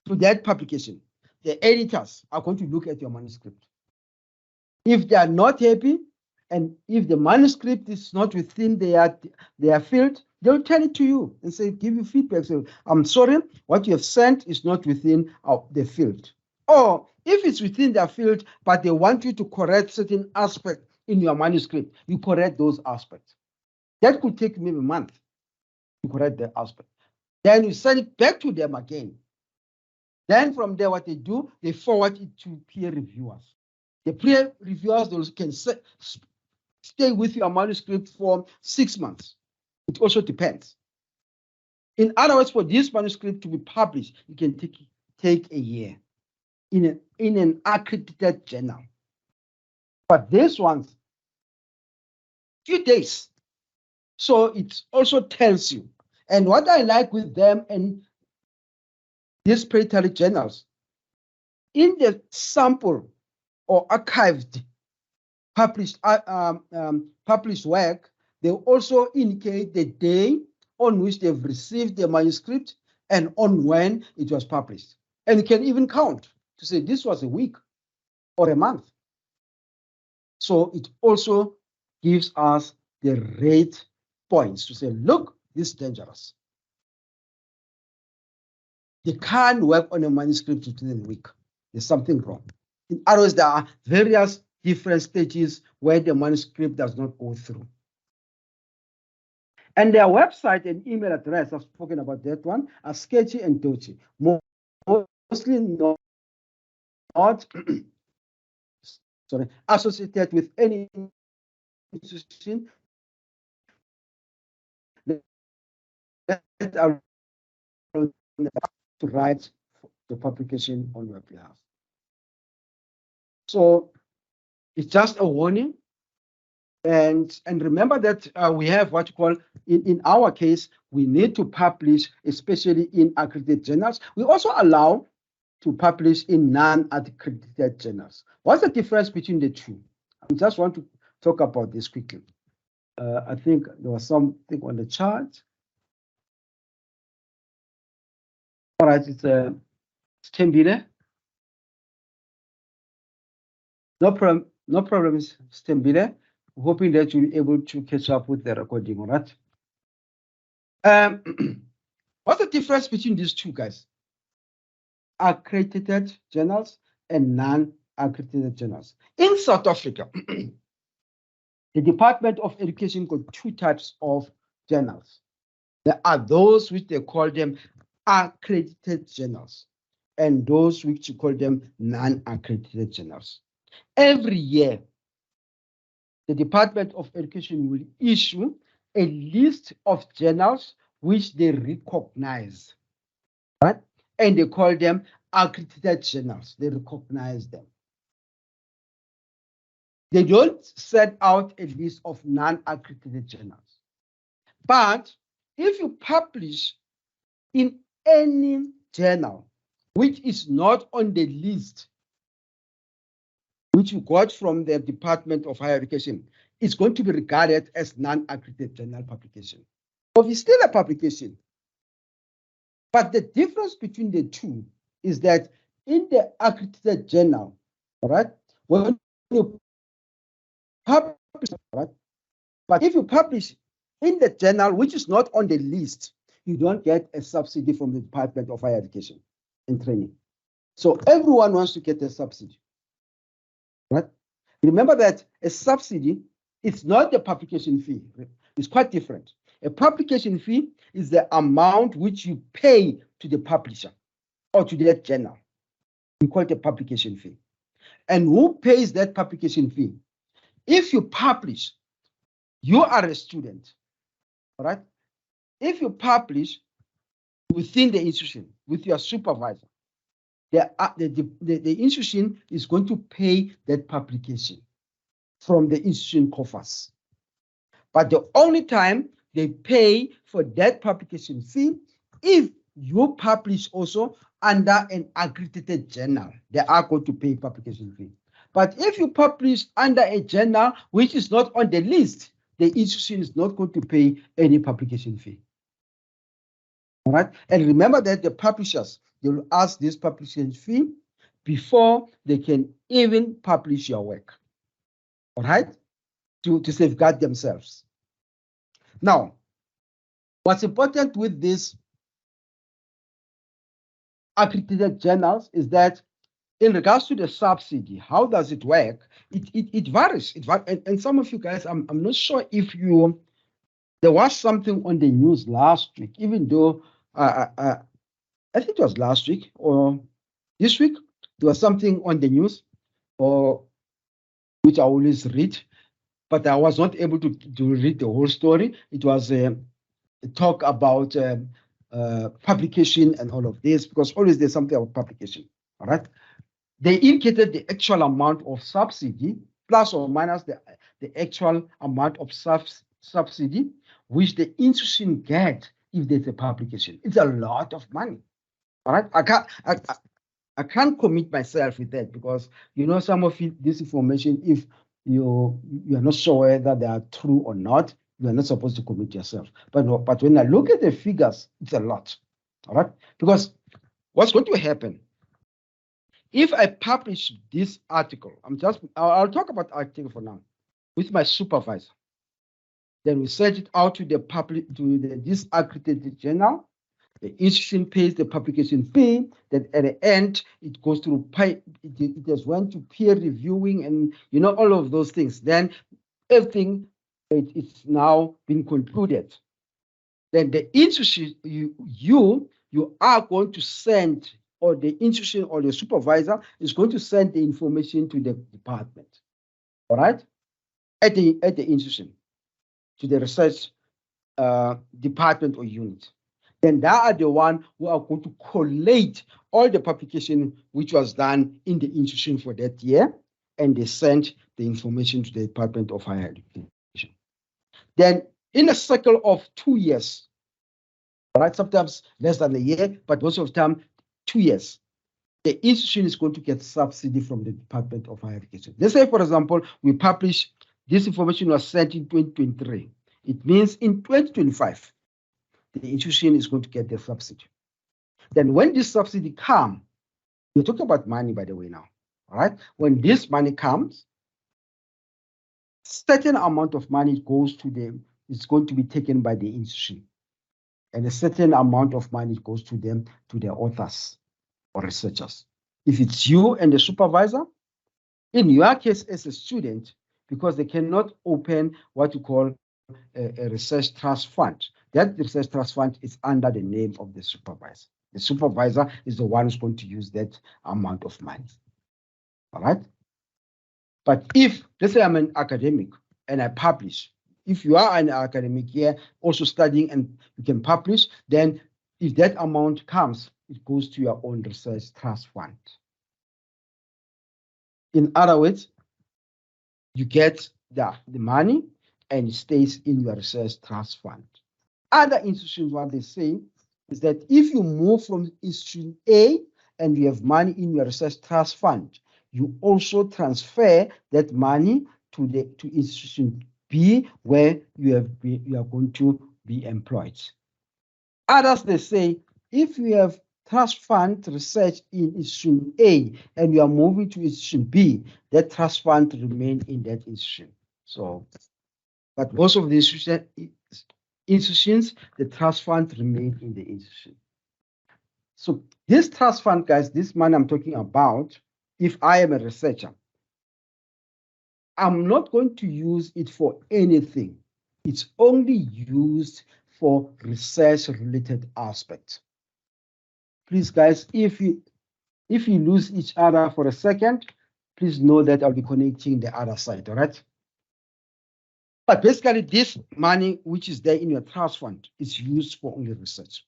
To that publication. The editors are going to look at your manuscript. If they are not happy, and if the manuscript is not within their field, they'll tell it to you and say, give you feedback. So, I'm sorry, what you have sent is not within the field. Or if it's within their field, but they want you to correct certain aspects in your manuscript, you correct those aspects. That could take maybe a month to correct the aspect. Then you send it back to them again. Then from there, what they do, they forward it to peer reviewers. The peer reviewers, those can stay with your manuscript for 6 months. It also depends. In other words, for this manuscript to be published, it can take a year in an accredited journal. But this one's few days. So it also tells you. And what I like with them and these predatory journals, in the sample or archived published work, they also indicate the day on which they've received the manuscript and on when it was published. And you can even count to say this was a week or a month. So it also gives us the rate points to say, look, this is dangerous. They can't work on a manuscript within a week. There's something wrong. In other words, there are various different stages where the manuscript does not go through. And their website and email address, I've spoken about that one, are sketchy and dodgy. Mostly not associated with any institution that are to write the publication on your behalf. So it's just a warning. And remember that we have what you call, in our case, we need to publish, especially in accredited journals. We also allow to publish in non-accredited journals. What's the difference between the two? I just want to talk about this quickly. I think there was something on the chart. All right, it's Stembile. No problem, Stembile. Hoping that you'll be able to catch up with the recording, all right? What's the difference between these two, guys? Accredited journals and non-accredited journals. In South Africa, the Department of Education got two types of journals. There are those which they call them accredited journals and those which you call them non-accredited journals. Every year, the Department of Education will issue a list of journals which they recognize, right? And they call them accredited journals. They recognize them. They don't set out a list of non-accredited journals. But if you publish in any journal which is not on the list, which you got from the Department of Higher Education, it's going to be regarded as non-accredited journal publication. So it's still a publication. But the difference between the two is that in the accredited journal, all right, when you publish, right, but if you publish in the journal which is not on the list, you don't get a subsidy from the Department of Higher Education and Training. So everyone wants to get a subsidy. Right? Remember that a subsidy is not the publication fee. It's quite different. A publication fee is the amount which you pay to the publisher or to that journal. We call it a publication fee. And who pays that publication fee? If you publish, you are a student, all right? If you publish within the institution with your supervisor, the institution is going to pay that publication from the institution coffers. But the only time they pay for that publication fee, if you publish also under an accredited journal, they are going to pay publication fee. But if you publish under a journal which is not on the list, the institution is not going to pay any publication fee. All right. And remember that the publishers, they will ask this publication fee before they can even publish your work. All right. To safeguard themselves. Now, what's important with these accredited journals is that in regards to the subsidy, how does it work? It varies. And some of you guys, I'm not sure if there was something on the news last week, even though I think it was last week or this week, there was something on the news, or which I always read. but I was not able to read the whole story. It was a talk about publication and all of this, because always there's something about publication. All right. They indicated the actual amount of subsidy, plus or minus the actual amount of subsidy, which the institution get if there's a publication. It's a lot of money. All right. I can't commit myself with that, because some of this information, if you are not sure whether they are true or not, you are not supposed to commit yourself. But when I look at the figures, it's a lot. All right. Because what's going to happen if I publish this article? I'll talk about article for now with my supervisor. Then we send it out to this accredited journal. The institution pays the publication fee. Then at the end, it goes through it has went to peer reviewing and all of those things. Then everything it's now been concluded. Then the institution you are going to send, or the institution or the supervisor is going to send the information to the department. All right, at the institution, to the research department or unit. Then they are the one who are going to collate all the publication which was done in the institution for that year, and they send the information to the Department of Higher Education. Then in a cycle of 2 years, all right, sometimes less than a year, but most of the time 2 years, the institution is going to get subsidy from the Department of Higher Education. Let's say, for example, we publish this information was sent in 2023. It means in 2025, the institution is going to get the subsidy. Then when this subsidy comes, we're talking about money, by the way, now. All right. When this money comes, certain amount of money goes to them, is going to be taken by the institution. And a certain amount of money goes to them, to their authors or researchers. If it's you and the supervisor, in your case as a student, because they cannot open what you call a research trust fund. That research trust fund is under the name of the supervisor. The supervisor is the one who's going to use that amount of money. All right. But if, let's say I'm an academic and I publish, if you are an academic here also studying and you can publish, then if that amount comes, it goes to your own research trust fund. In other words, you get the money and it stays in your research trust fund. Other institutions, what they say is that if you move from institution A and you have money in your research trust fund, you also transfer that money to institution B, where you are going to be employed. Others, they say, if you have trust fund research in institution A and you are moving to institution B, that trust fund remain in that institution. So, but most of the institutions, the trust fund remain in the institution. So this trust fund, guys, this money I'm talking about, if I am a researcher, I'm not going to use it for anything. It's only used for research-related aspects. Please, guys, if you lose each other for a second, please know that I'll be connecting the other side, all right? But basically, this money which is there in your trust fund is used for only research.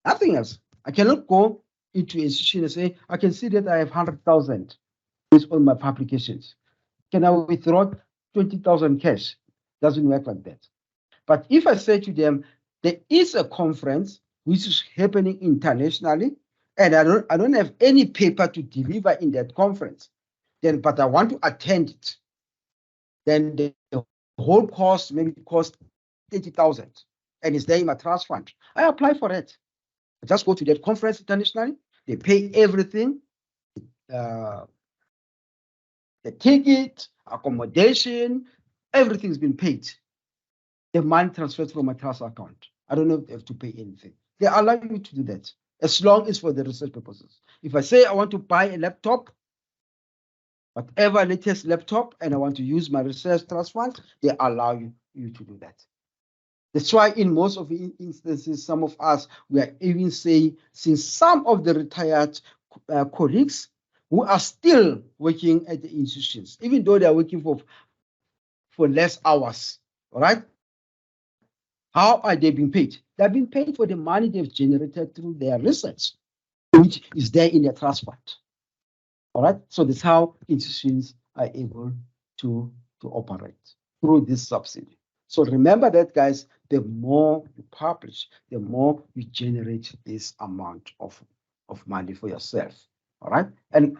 Nothing else. I cannot go into an institution and say, I can see that I have 100,000 based on my publications. Can I withdraw 20,000 cash? Doesn't work like that. But if I say to them, there is a conference which is happening internationally, and I don't have any paper to deliver in that conference, then but I want to attend it, then the whole cost maybe cost 30,000, and it's there in my trust fund. I apply for it. I just go to that conference internationally. They pay everything, the ticket, accommodation, everything's been paid. The money transfers from my trust account. I don't know if they have to pay anything. They allow you to do that as long as for the research purposes. If I say I want to buy a laptop, whatever latest laptop, and I want to use my research trust fund, they allow you to do that. That's why in most of the instances, some of us, we are even saying, since some of the retired colleagues who are still working at the institutions, even though they are working for for less hours. All right. How are they being paid? They're being paid for the money they've generated through their research, which is there in their trust fund. All right. So that's how institutions are able to operate through this subsidy. So remember that, guys, the more you publish, the more you generate this amount of money for yourself. All right. And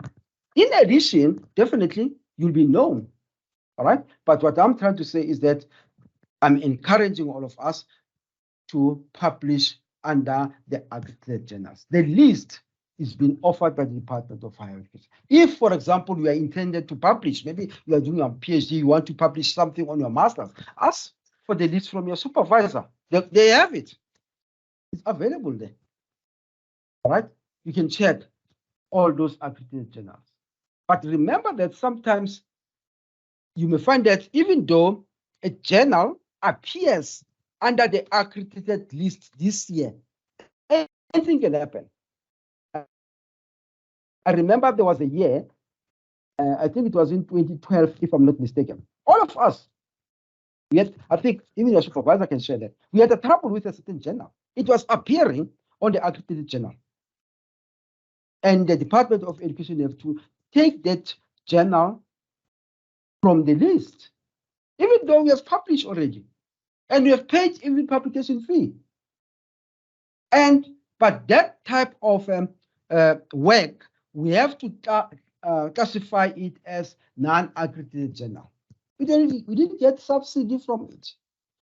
in addition, definitely you'll be known. All right. But what I'm trying to say is that I'm encouraging all of us to publish under the accredited journals. The list is being offered by the Department of Higher Education. If, for example, you are intended to publish, maybe you are doing a PhD, you want to publish something on your master's, ask for the list from your supervisor. They have it. It's available there. All right? You can check all those accredited journals. But remember that sometimes you may find that even though a journal appears under the accredited list this year, anything can happen. I remember there was a year, I think it was in 2012, if I'm not mistaken. All of us, I think even your supervisor can share that. We had a trouble with a certain journal. It was appearing on the accredited journal. And the Department of Education have to take that journal from the list, even though we have published already. And we have paid even publication fee. But that type of work, we have to classify it as non-accredited journal. We didn't get subsidy from it.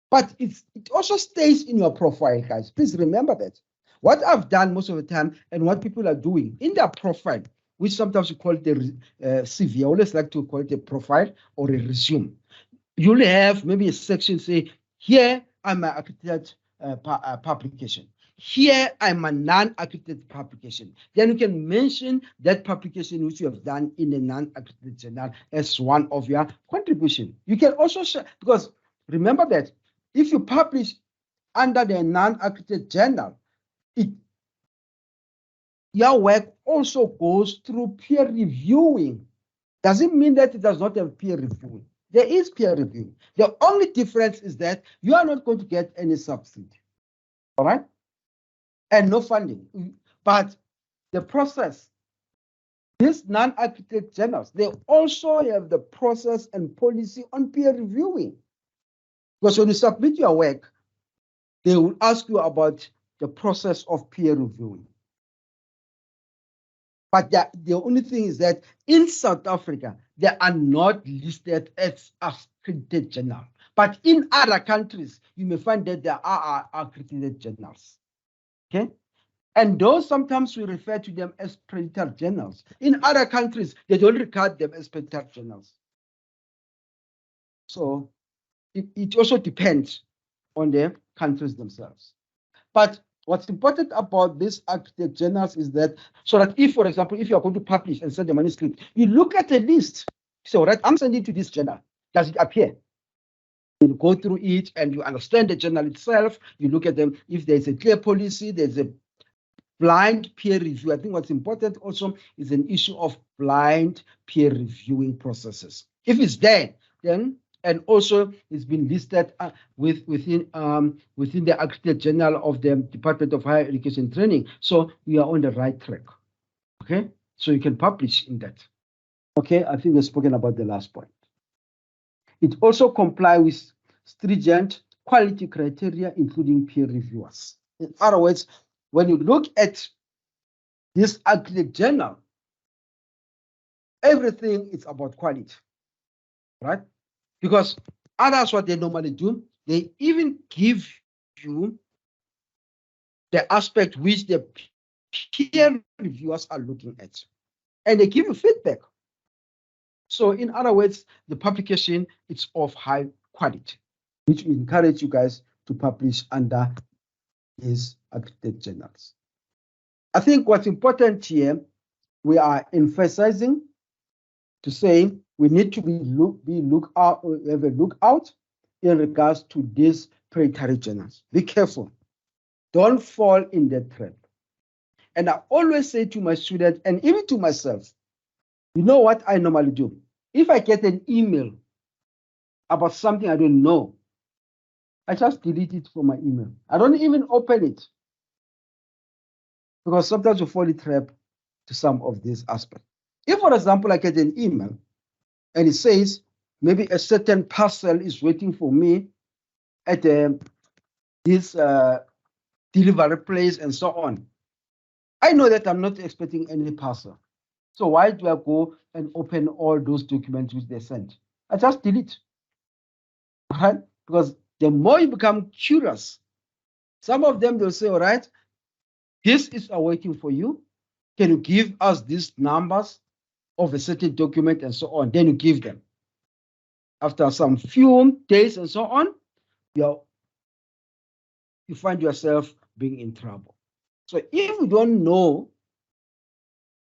But it also stays in your profile, guys. Please remember that. What I've done most of the time and what people are doing in their profile, which sometimes we call it the CV, I always like to call it a profile or a resume. You'll have maybe a section say, here I'm an accredited publication. Here I'm a non-accredited publication. Then you can mention that publication which you have done in a non-accredited journal as one of your contribution. You can also share, because remember that if you publish under the non-accredited journal, your work also goes through peer reviewing. Doesn't mean that it does not have peer reviewing. There is peer review. The only difference is that you are not going to get any subsidy. All right? And no funding. But the process, these non-accredited journals, they also have the process and policy on peer reviewing. Because when you submit your work, they will ask you about the process of peer reviewing. But the only thing is that in South Africa, they are not listed as accredited journals. But in other countries, you may find that there are accredited journals. Okay? And those sometimes we refer to them as predicate journals. In other countries, they don't regard them as predicate journals. So it also depends on the countries themselves. But what's important about these accredited journals is that, so that if, for example, if you are going to publish and send a manuscript, you look at a list. So, right, I'm sending to this journal. Does it appear? You go through it and you understand the journal itself. You look at them. If there's a clear policy, there's a blind peer review. I think what's important also is an issue of blind peer reviewing processes. If it's there, then, and also it's been listed within the accredited journal of the Department of Higher Education and Training. So we are on the right track. Okay, so you can publish in that. Okay, I think we've spoken about the last point. It also complies with stringent quality criteria, including peer reviewers. In other words, when you look at this accredited journal, everything is about quality, right? Because others, what they normally do, they even give you the aspect which the peer reviewers are looking at, and they give you feedback. So in other words, the publication is of high quality, which we encourage you guys to publish under these accredited journals. I think what's important here, we are emphasizing to say we need to have a lookout in regards to these predatory journals. Be careful. Don't fall in that trap. And I always say to my students, and even to myself, you know what I normally do? If I get an email about something I don't know, I just delete it from my email. I don't even open it because sometimes you fall in trap to some of these aspects. If, for example, I get an email and it says maybe a certain parcel is waiting for me at this delivery place and so on, I know that I'm not expecting any parcel. So why do I go and open all those documents which they sent? I just delete, right? Because the more you become curious, some of them will say, all right, this is awaiting for you. Can you give us these numbers of a certain document and so on? Then you give them. After some few days and so on, you find yourself being in trouble. So if you don't know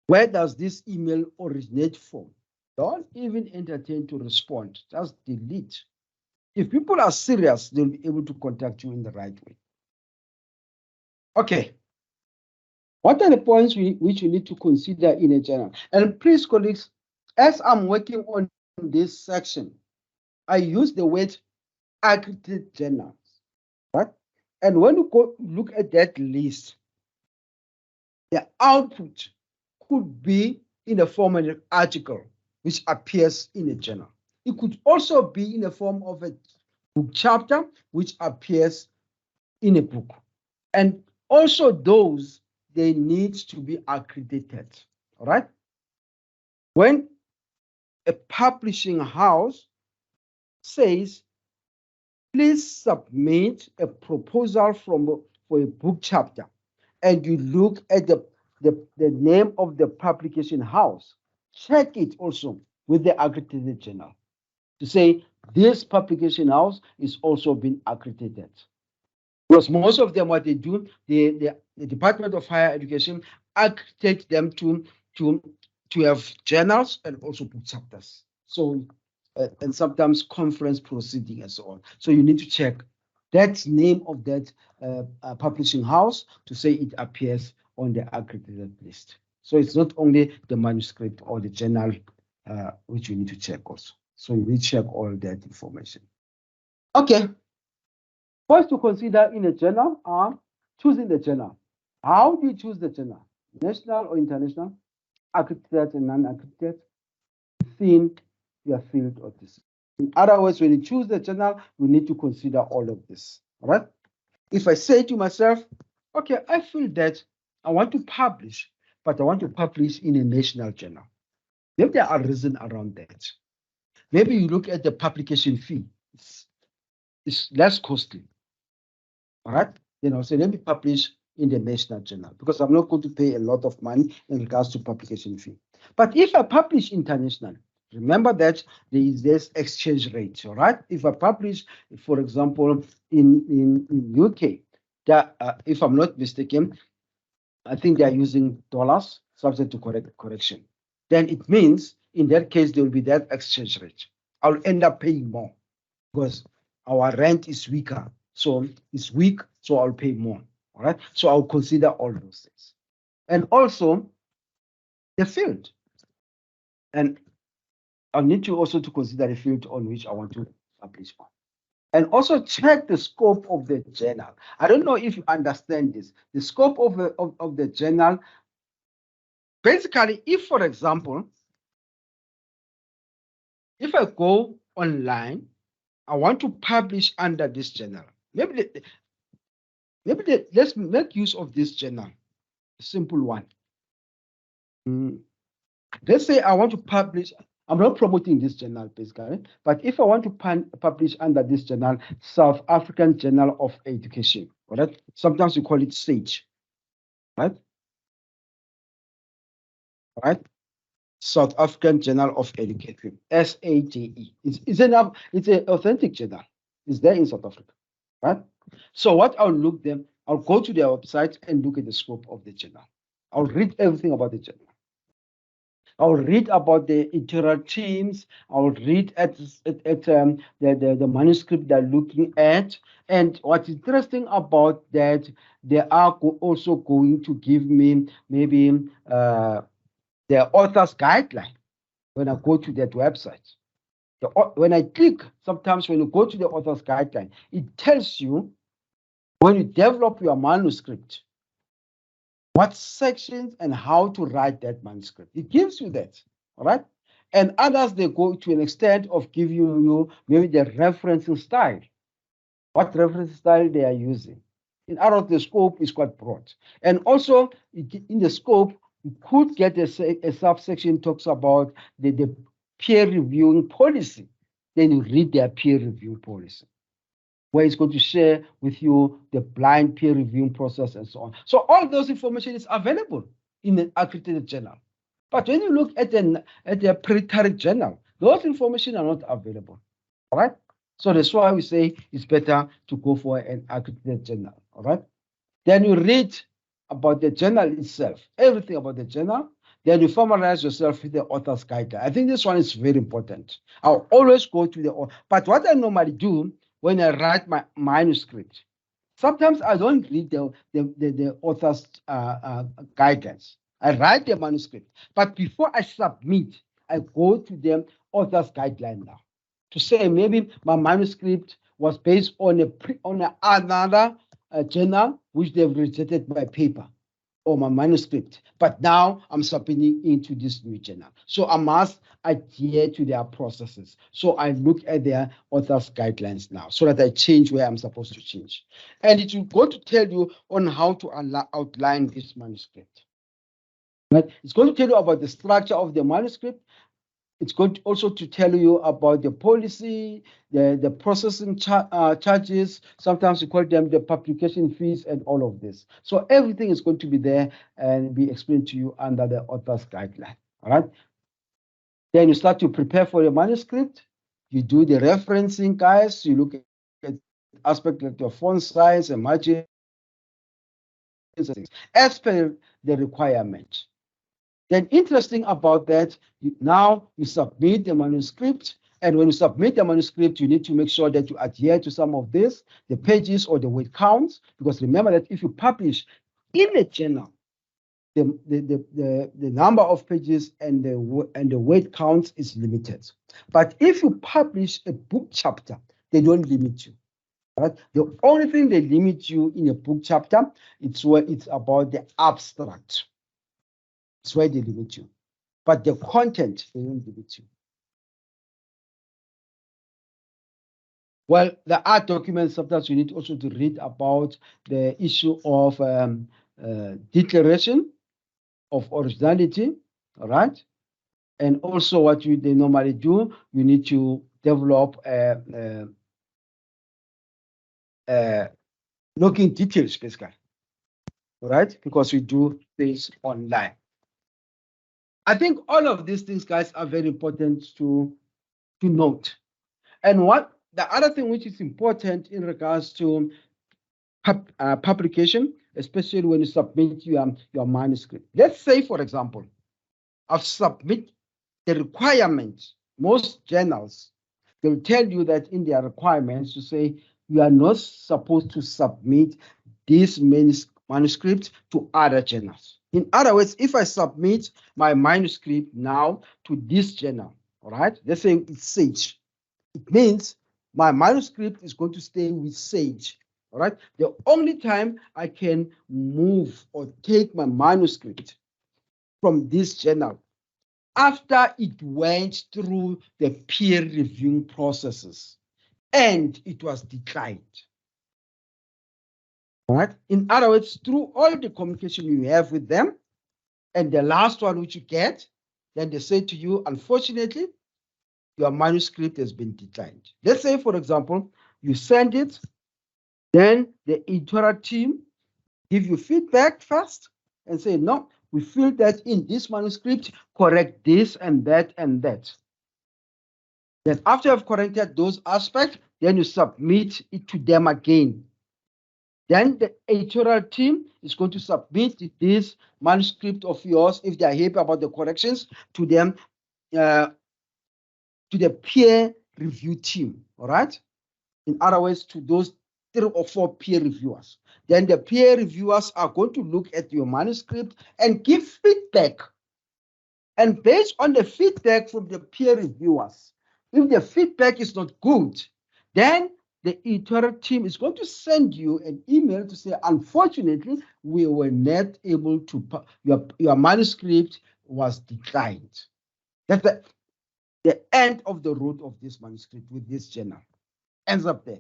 where does this email originate from, don't even entertain to respond. Just delete. If people are serious, they'll be able to contact you in the right way. Okay. What are the points which you need to consider in a journal? And please, colleagues, as I'm working on this section, I use the word accredited journals, right? And when you go look at that list, the output could be in the form of an article which appears in a journal. It could also be in the form of a book chapter which appears in a book. And also those, they need to be accredited, all right? When a publishing house says, please submit a proposal for a book chapter, and you look at the name of the publication house, check it also with the accredited journal to say this publication house is also been accredited. Because most of them, what they do, the Department of Higher Education accredit them to have journals and also book chapters. So, and sometimes conference proceeding and so on. So you need to check that name of that publishing house to say it appears on the accredited list. So it's not only the manuscript or the journal which you need to check also. So you need to check all that information. Okay. First to consider in a journal are choosing the journal. How do you choose the journal? National or international? Accredited and non-accredited? Within your field of discipline. In other words, when you choose the journal, you need to consider all of this. All right? If I say to myself, okay, I feel that I want to publish, but I want to publish in a national journal. Maybe there are reasons around that. Maybe you look at the publication fee. It's less costly. All right? So let me publish in the national journal because I'm not going to pay a lot of money in regards to publication fee. But if I publish internationally, remember that there is this exchange rate, all right? If I publish, for example, in UK, that if I'm not mistaken, I think they are using dollars subject to correction. Then it means in that case there will be that exchange rate. I'll end up paying more because our rent is weaker. So it's weak, so I'll pay more. All right. So I'll consider all those things. And also the field. And I'll need to also to consider the field on which I want to publish on. And also check the scope of the journal. I don't know if you understand this. The scope of the journal, basically, if, for example, if I go online, I want to publish under this journal. Maybe let's make use of this journal, a simple one. Let's say I want to publish, I'm not promoting this journal basically, but if I want to publish under this journal, South African Journal of Education, all right? Sometimes we call it SAGE, right? All right? South African Journal of Education, SAJE. It's an authentic journal. It's there in South Africa, right? So what I'll go to their website and look at the scope of the journal. I'll read everything about the journal. I'll read about the editorial teams. I'll read at the manuscript they're looking at. And what's interesting about that, they are also going to give me maybe the author's guideline when I go to that website. When I click, sometimes when you go to the author's guideline, it tells you when you develop your manuscript, what sections and how to write that manuscript. It gives you that, all right? And others, they go to an extent of giving you maybe the referencing style, what reference style they are using. In other words, the scope is quite broad. And also, in the scope, you could get a subsection talks about the peer reviewing policy. Then you read their peer review policy, where it's going to share with you the blind peer reviewing process and so on. So all those information is available in an accredited journal. But when you look at a predatory journal, those information are not available. All right. So that's why we say it's better to go for an accredited journal. All right. Then you read about the journal itself, everything about the journal. Then you familiarize yourself with the author's guideline. I think this one is very important. I'll always go to the author. But what I normally do when I write my manuscript, sometimes I don't read the author's guidelines. I write the manuscript. But before I submit, I go to the author's guideline now to say maybe my manuscript was based on another journal which they've rejected my paper or my manuscript, but now I'm submitting into this new journal. So I must adhere to their processes. So I look at their author's guidelines now so that I change where I'm supposed to change. And it will go to tell you on how to outline this manuscript. Right? It's going to tell you about the structure of the manuscript. It's going to also to tell you about the policy, the processing charges. Sometimes we call them the publication fees and all of this. So everything is going to be there and be explained to you under the author's guideline. All right. Then you start to prepare for your manuscript. You do the referencing, guys. You look at aspects like your font size and margins as per the requirement. Then interesting about that, now you submit the manuscript. And when you submit the manuscript, you need to make sure that you adhere to some of this, the pages or the word counts. Because remember that if you publish in a journal, the number of pages and the word counts is limited. But if you publish a book chapter, they don't limit you. Right? The only thing they limit you in a book chapter, it's about the abstract. It's where they limit you. But the content, they don't limit you. Well, there are documents sometimes you need also to read about the issue of declaration of originality, all right? And also what they normally do, you need to develop login details, basically, all right? Because we do things online. I think all of these things, guys, are very important to note. And what the other thing which is important in regards to publication, especially when you submit your manuscript. Let's say, for example, I've submit the requirements. Most journals, they'll tell you that in their requirements to say you are not supposed to submit this manuscript to other journals. In other words, if I submit my manuscript now to this journal, all right, let's say it's Sage, it means my manuscript is going to stay with Sage. All right. The only time I can move or take my manuscript from this journal after it went through the peer reviewing processes and it was declined. All right. In other words, through all the communication you have with them, and the last one which you get, then they say to you, unfortunately, your manuscript has been declined. Let's say, for example, you send it, then the editorial team give you feedback first and say, no, we feel that in this manuscript, correct this and that and that. Then after you've corrected those aspects, then you submit it to them again. Then the editorial team is going to submit this manuscript of yours, if they are happy about the corrections, to them, to the peer review team, all right? In other words, to those 3 or 4 peer reviewers. Then the peer reviewers are going to look at your manuscript and give feedback. And based on the feedback from the peer reviewers, If the feedback is not good, then the editorial team is going to send you an email to say, unfortunately, we were not able to, your manuscript was declined. That's the end of the road of this manuscript with this journal. Ends up there.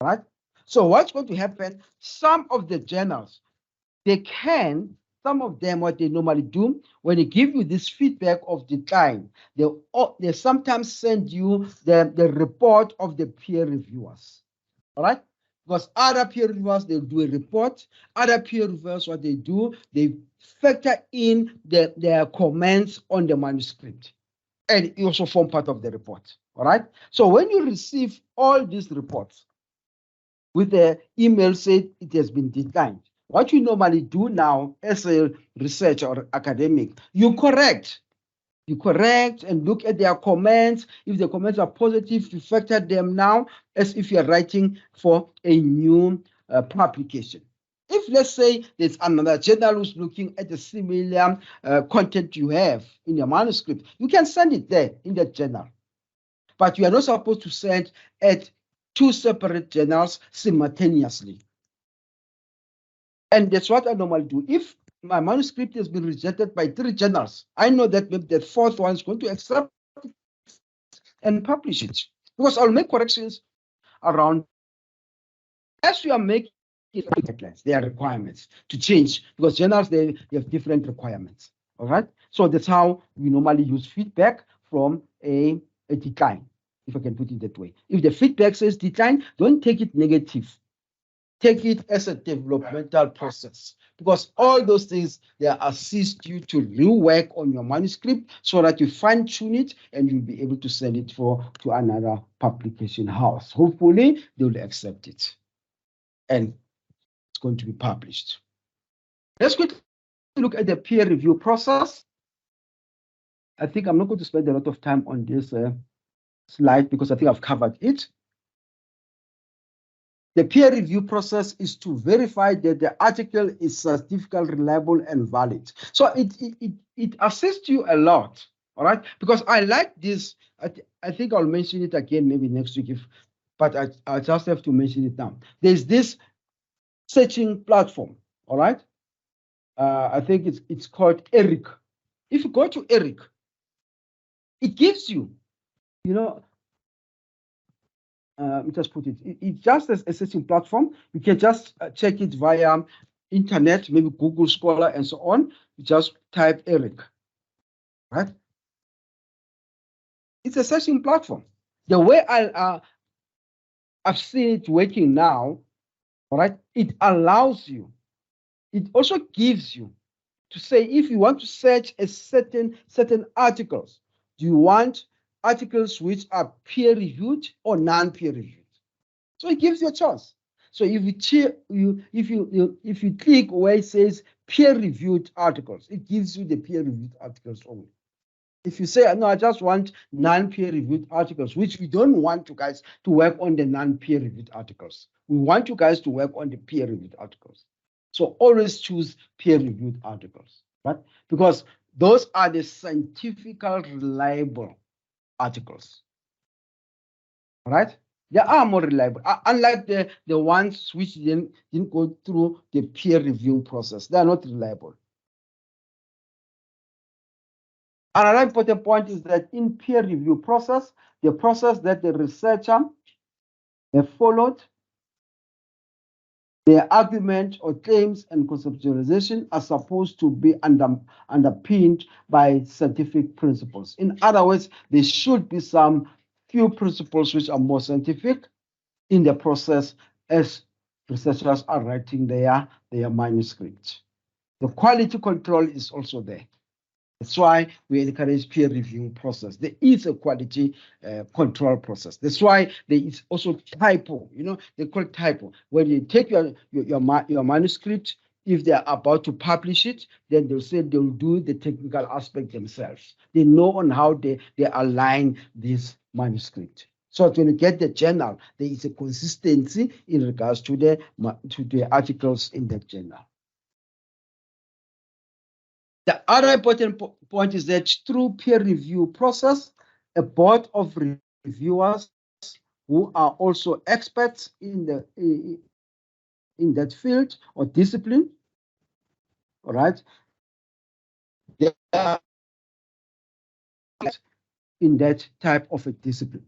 All right? So what's going to happen? Some of the journals, some of them, what they normally do, when they give you this feedback of decline, they sometimes send you the report of the peer reviewers. All right? Because other peer reviewers, they'll do a report. Other peer reviewers, what they do, they factor in their comments on the manuscript. And it also form part of the report. All right? So when you receive all these reports with the email said it has been declined, what you normally do now as a researcher or academic, you correct and look at their comments. If the comments are positive, you factor them now as if you're writing for a new publication. If, let's say, there's another journal who's looking at the similar content you have in your manuscript, you can send it there in that journal. But you are not supposed to send at 2 separate journals simultaneously. And that's what I normally do. If my manuscript has been rejected by 3 journals, I know that maybe the 4th one is going to accept it and publish it. Because I'll make corrections around. As we are making guidelines, there are requirements to change, because journals, they have different requirements. All right. So that's how we normally use feedback from a decline, if I can put it that way. If the feedback says decline, don't take it negative. Take it as a developmental process, because all those things, they assist you to rework on your manuscript so that you fine tune it and you'll be able to send it to another publication house. Hopefully, they'll accept it and it's going to be published. Let's quickly look at the peer review process. I think I'm not going to spend a lot of time on this slide because I think I've covered it. The peer review process is to verify that the article is scientifically reliable and valid. So it assists you a lot, all right? Because I like this. I think I'll mention it again maybe next week, but I just have to mention it now. There's this searching platform, all right? I think it's called ERIC. If you go to ERIC, it gives you, just put it's just a searching platform. You can just check it via internet, maybe Google Scholar and so on. You just type ERIC, right? It's a searching platform. The way I've seen it working now, all right, it allows you, it also gives you to say, if you want to search a certain articles, do you want articles which are peer reviewed or non-peer reviewed? So it gives you a choice. So if you click where it says peer reviewed articles, it gives you the peer reviewed articles only. If you say, no, I just want non-peer reviewed articles, which we don't want you guys to work on the non-peer reviewed articles. We want you guys to work on the peer reviewed articles. So always choose peer reviewed articles, right? Because those are the scientifically reliable articles, all right? They are more reliable, unlike the ones which didn't go through the peer review process. They are not reliable. Another important point is that in peer review process, the process that the researcher have followed, the argument or claims and conceptualization are supposed to be underpinned by scientific principles. In other words, there should be some few principles which are more scientific in the process as researchers are writing their manuscripts. The quality control is also there. That's why we encourage peer review process. There is a quality control process. That's why there is also typo. They call it typo. When you take your manuscript, if they're about to publish it, then they'll say they'll do the technical aspect themselves. They know on how they align this manuscript. So when you get the journal, there is a consistency in regards to the articles in that journal. The other important point is that through peer review process, a board of reviewers who are also experts in that field or discipline. All right. They are in that type of a discipline.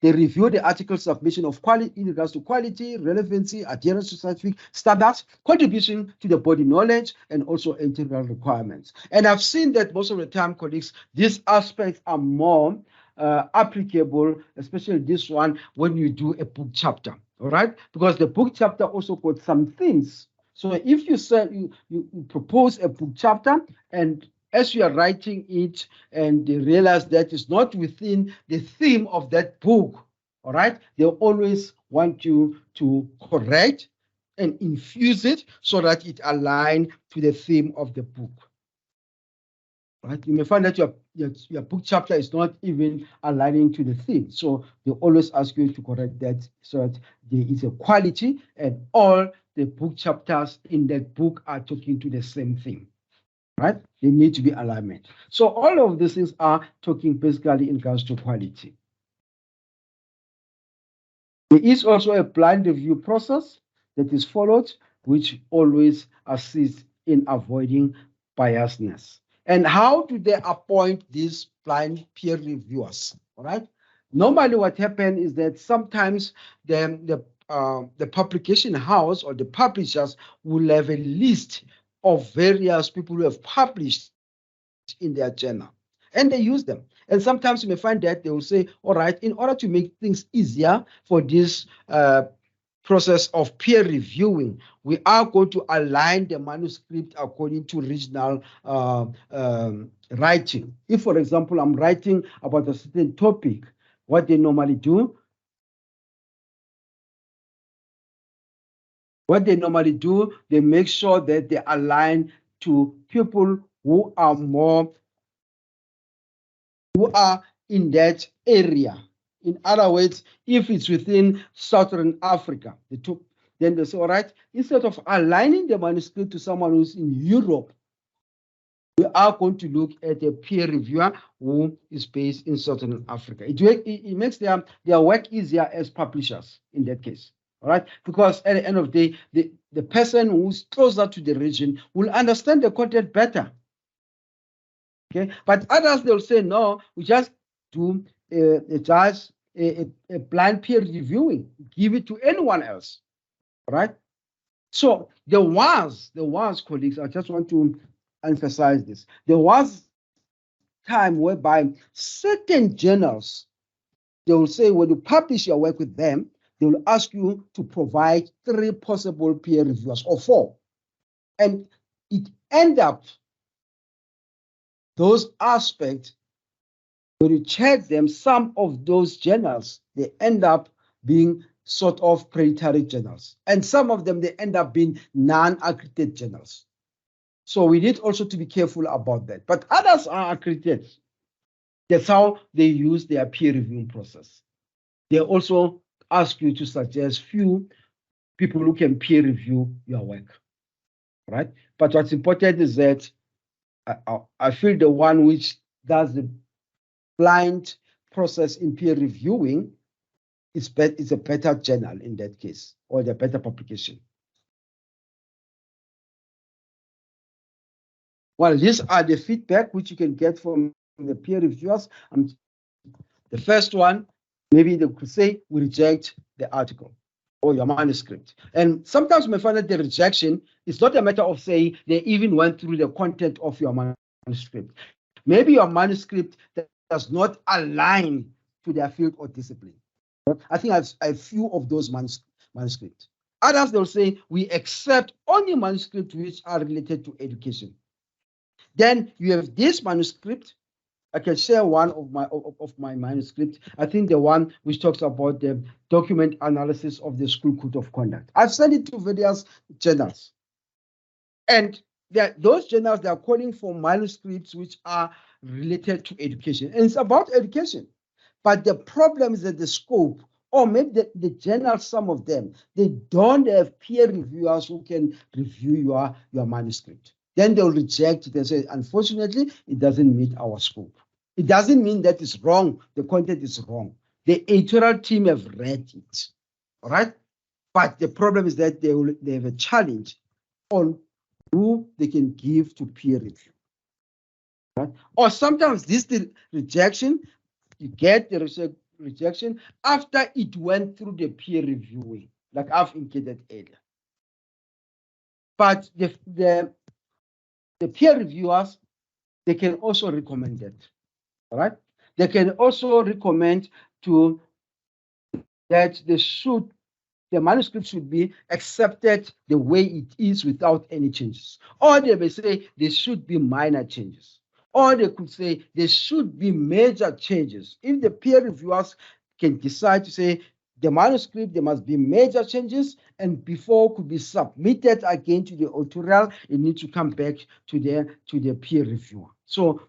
They review the article submission of quality in regards to quality, relevancy, adherence to scientific standards, contribution to the body knowledge, and also integral requirements. And I've seen that most of the time, colleagues, these aspects are more applicable, especially this one, when you do a book chapter, all right? Because the book chapter also got some things. So if you say you propose a book chapter, and as you are writing it and they realize that it's not within the theme of that book, all right, they always want you to correct and infuse it so that it aligns to the theme of the book. Right? You may find that your book chapter is not even aligning to the theme. So they always ask you to correct that so that there is a quality and all the book chapters in that book are talking to the same thing. Right? They need to be alignment. So all of these things are talking basically in regards to quality. There is also a blind review process that is followed, which always assists in avoiding biasness. And how do they appoint these blind peer reviewers? All right. Normally, what happens is that sometimes the publication house or the publishers will have a list of various people who have published in their journal, and they use them. And sometimes you may find that they will say, all right, in order to make things easier for this process of peer reviewing, we are going to align the manuscript according to regional writing. If, for example, I'm writing about a certain topic, what they normally do, they make sure that they align to people who are in that area. In other words, if it's within Southern Africa, then they say, all right, instead of aligning the manuscript to someone who's in Europe, we are going to look at a peer reviewer who is based in Southern Africa. It makes their work easier as publishers in that case. All right, because at the end of the day, the person who's closer to the region will understand the content better. Okay, but others, they'll say, no, we just do a blind peer reviewing, give it to anyone else. All right. So there was, colleagues, I just want to emphasize this. There was time whereby certain journals, they will say when you publish your work with them, they will ask you to provide 3 possible peer reviewers or 4. And it end up, those aspects, when you check them, some of those journals, they end up being sort of predatory journals. And some of them, they end up being non-accredited journals. So we need also to be careful about that. But others are accredited. That's how they use their peer reviewing process. They also ask you to suggest few people who can peer review your work. Right? But what's important is that I feel the one which does the blind process in peer reviewing is a better journal in that case, or the better publication. Well, these are the feedback which you can get from the peer reviewers. The first one, maybe they could say, we reject the article or your manuscript. And sometimes you may find that the rejection is not a matter of saying they even went through the content of your manuscript. Maybe your manuscript does not align to their field or discipline. I think I have a few of those manuscripts. Others, they'll say, we accept only manuscripts which are related to education. Then you have this manuscript. I can share one of my manuscript. I think the one which talks about the document analysis of the school code of conduct. I've sent it to various journals. And those journals, they are calling for manuscripts which are related to education. And it's about education. But the problem is that the scope, or maybe the journals, some of them, they don't have peer reviewers who can review your manuscript. Then they'll reject it and say, unfortunately, it doesn't meet our scope. It doesn't mean that it's wrong. The content is wrong. The editorial team have read it, all right? But the problem is that they have a challenge on who they can give to peer review. Right? Or sometimes this rejection, you get the rejection after it went through the peer reviewing, like I've indicated earlier. But the peer reviewers, they can also recommend it. All right? They can also recommend to that the manuscript should be accepted the way it is without any changes. Or they may say there should be minor changes. Or they could say there should be major changes. If the peer reviewers can decide to say the manuscript, there must be major changes, and before could be submitted again to the editorial, it needs to come back to the peer reviewer. So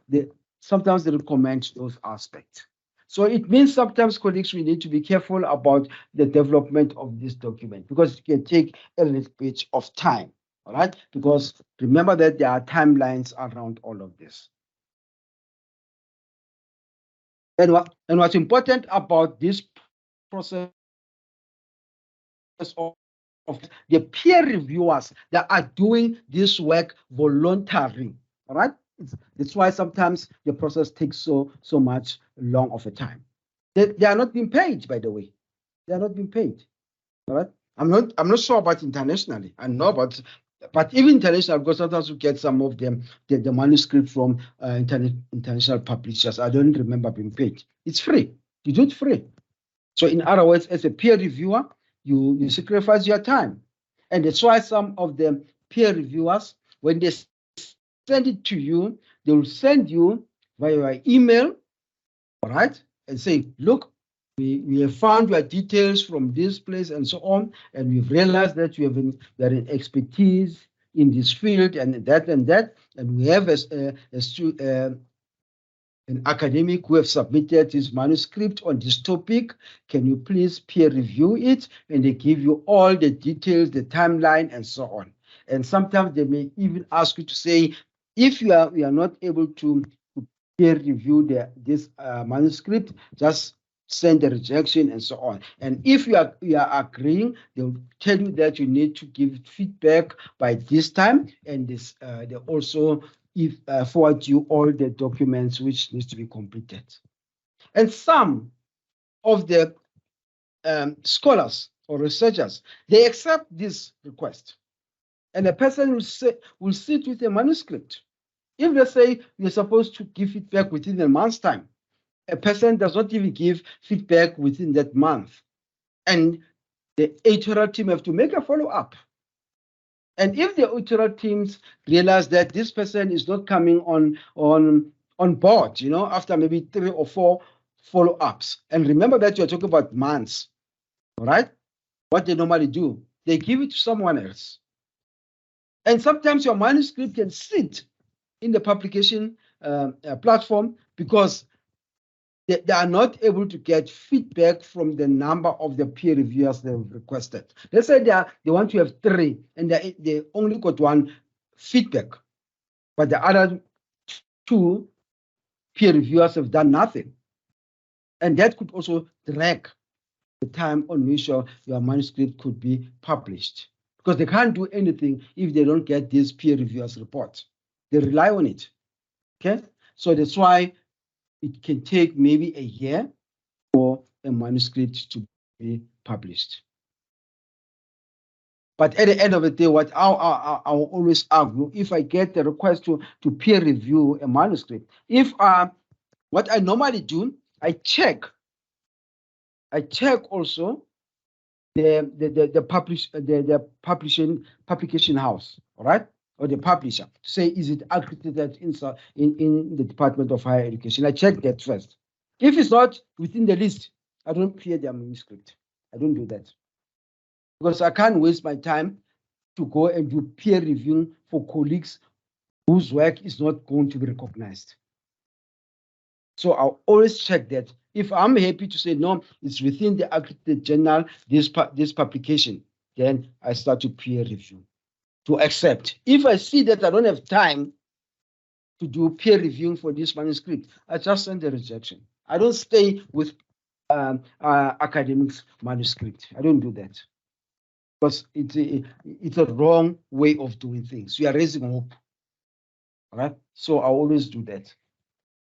sometimes they recommend those aspects. So it means sometimes, colleagues, we need to be careful about the development of this document because it can take a little bit of time, all right? Because remember that there are timelines around all of this. And what's important about this process of the peer reviewers that are doing this work voluntarily, all right? That's why sometimes the process takes so much long of a time. They are not being paid, by the way. They are not being paid. All right. I'm not sure about internationally. I know about, but even international, because sometimes we get some of them the manuscript from international publishers. I don't remember being paid. It's free. You do it free. So in other words, as a peer reviewer, you sacrifice your time, and that's why some of the peer reviewers, when they send it to you, they will send you via email, all right, and say, look, we have found your details from this place and so on, and we've realized that you have an expertise in this field and that, and we have an academic who have submitted his manuscript on this topic. Can you please peer review it? And they give you all the details, the timeline, and so on. And sometimes they may even ask you to say, if you are not able to peer review this manuscript, just send the rejection and so on. And if you are agreeing, they'll tell you that you need to give feedback by this time, and they also forward you all the documents which needs to be completed. And some of the scholars or researchers, they accept this request, and a person will sit with a manuscript. If they say you're supposed to give feedback within a month's time, a person does not even give feedback within that month, and the editorial team have to make a follow-up. And if the editorial teams realize that this person is not coming on board, after maybe 3 or 4 follow-ups, and remember that you're talking about months, all right? What they normally do, they give it to someone else. And sometimes your manuscript can sit in the publication platform because they are not able to get feedback from the number of the peer reviewers they've requested. Let's say they want to have 3 and they only got 1 feedback, but the other 2 peer reviewers have done nothing. And that could also drag the time on which your manuscript could be published, because they can't do anything if they don't get these peer reviewers' reports. They rely on it. Okay, so that's why it can take maybe a year for a manuscript to be published. But at the end of the day, what I will always argue, if I get the request to peer review a manuscript, what I normally do, I check also the publication house, all right, or the publisher, to say, is it accredited in the Department of Higher Education? I check that first. If it's not within the list, I don't peer their manuscript. I don't do that, because I can't waste my time to go and do peer reviewing for colleagues whose work is not going to be recognized. So I'll always check that. If I'm happy to say, no, it's within the accredited journal, this publication, then I start to peer review, to accept. If I see that I don't have time to do peer reviewing for this manuscript, I just send a rejection. I don't stay with academics manuscript. I don't do that because it's a wrong way of doing things. You are raising hope, right? So I always do that.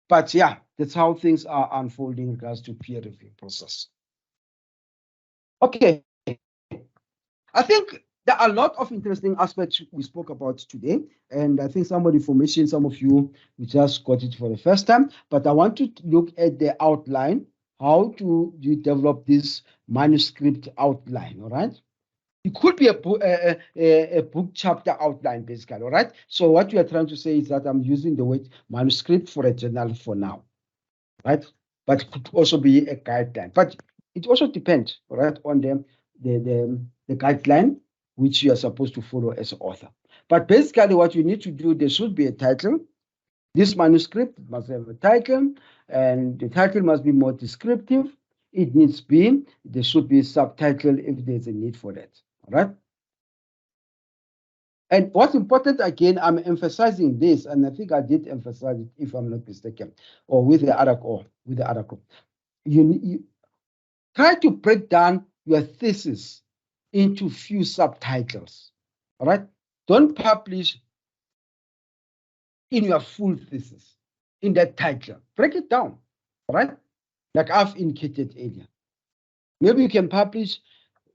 But yeah, that's how things are unfolding in regards to peer review process. Okay, I think there are a lot of interesting aspects we spoke about today, and I think some of the information, some of you, we just got it for the first time, but I want to look at the outline. How do you develop this manuscript outline, all right? It could be a book chapter outline, basically, all right? So what we are trying to say is that I'm using the word manuscript for a journal for now, right? But it could also be a guideline. But it also depends, right, on the guideline which you are supposed to follow as an author. But basically, what you need to do, there should be a title. This manuscript must have a title, and the title must be more descriptive. It needs be, there should be a subtitle if there's a need for that. All right. And what's important, again, I'm emphasizing this, and I think I did emphasize it, if I'm not mistaken, or with the article. You try to break down your thesis into few subtitles. All right. Don't publish in your full thesis in that title. Break it down. All right. Like I've indicated earlier. Maybe you can publish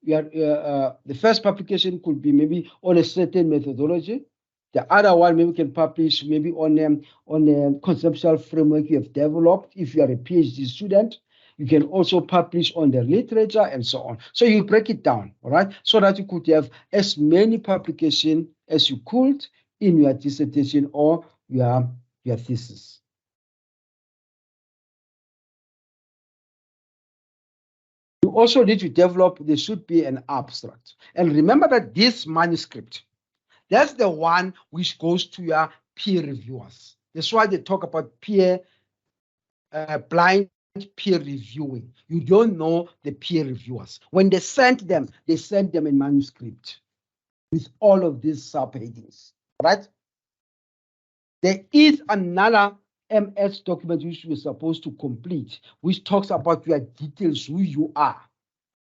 the first publication could be maybe on a certain methodology. The other one maybe can publish maybe on a conceptual framework you have developed. If you are a PhD student, you can also publish on the literature and so on. So you break it down, all right, so that you could have as many publications as you could in your dissertation or your thesis. You also need to develop, there should be an abstract. And remember that this manuscript, that's the one which goes to your peer reviewers. That's why they talk about blind peer reviewing. You don't know the peer reviewers. When they send them a manuscript with all of these subheadings, right? There is another MS document which you're supposed to complete, which talks about your details, who you are.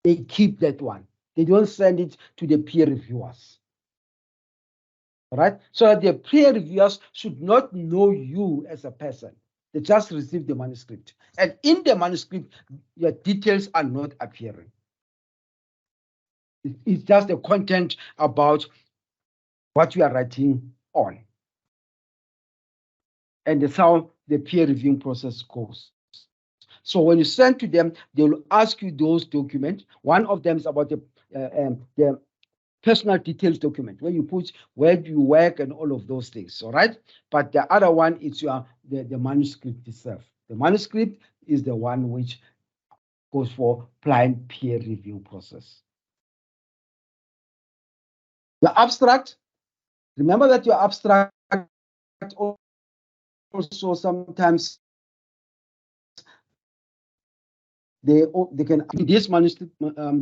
They keep that one. They don't send it to the peer reviewers. All right? So that the peer reviewers should not know you as a person. They just receive the manuscript. And in the manuscript, your details are not appearing. It's just the content about what you are writing on. And that's how the peer reviewing process goes. So when you send to them, they will ask you those documents. One of them is about the personal details document, where you put where do you work and all of those things, all right? But the other one is the manuscript itself. The manuscript is the one which goes for blind peer review process. The abstract, remember that your abstract also sometimes they can this manuscript,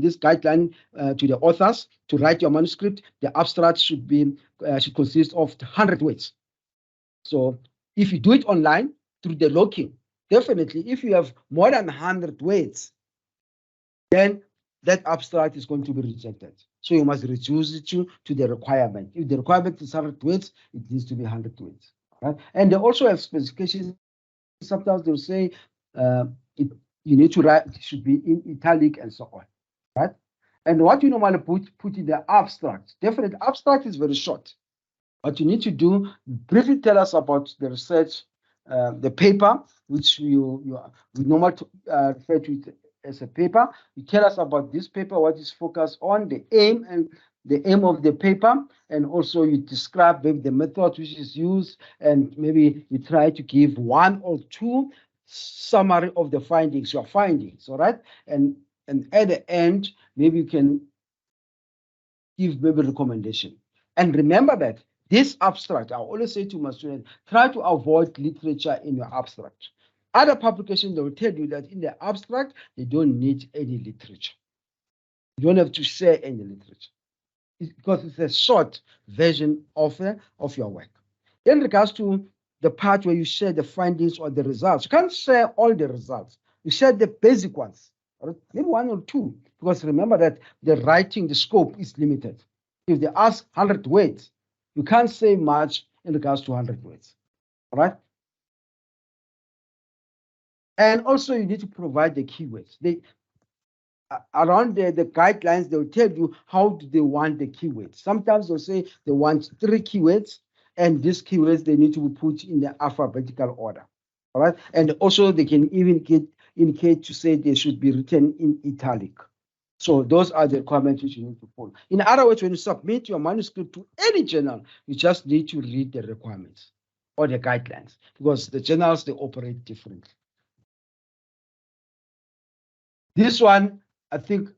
this guideline to the authors to write your manuscript. The abstract should consist of 100 words. So if you do it online through the locking, definitely if you have more than 100 words, then that abstract is going to be rejected. So you must reduce it to the requirement. If the requirement is 100 words, it needs to be 100 words. Right? And they also have specifications. Sometimes they'll say you need to write, it should be in italic and so on. Right? And what you normally put in the abstract, definitely abstract is very short. What you need to do, briefly tell us about the research, the paper, which we normally refer to it as a paper. You tell us about this paper, what is focused on, the aim of the paper, and also you describe maybe the method which is used, and maybe you try to give one or two summary of the findings, your findings, all right? And at the end, maybe you can give maybe recommendation. And remember that this abstract, I always say to my students, try to avoid literature in your abstract. Other publications, they will tell you that in the abstract, they don't need any literature. You don't have to share any literature because it's a short version of your work. In regards to the part where you share the findings or the results. You can't share all the results. You share the basic ones, right? Maybe one or two, because remember that the writing, the scope is limited. If they ask 100 words, you can't say much in regards to 100 words, all right? And also you need to provide the keywords. Around the guidelines, they'll tell you how do they want the keywords. Sometimes they'll say they want 3 keywords, and these keywords, they need to be put in the alphabetical order, all right? And also they can even indicate to say they should be written in italic. So those are the requirements which you need to follow. In other words, when you submit your manuscript to any journal, you just need to read the requirements or the guidelines, because the journals, they operate differently. This one, I think,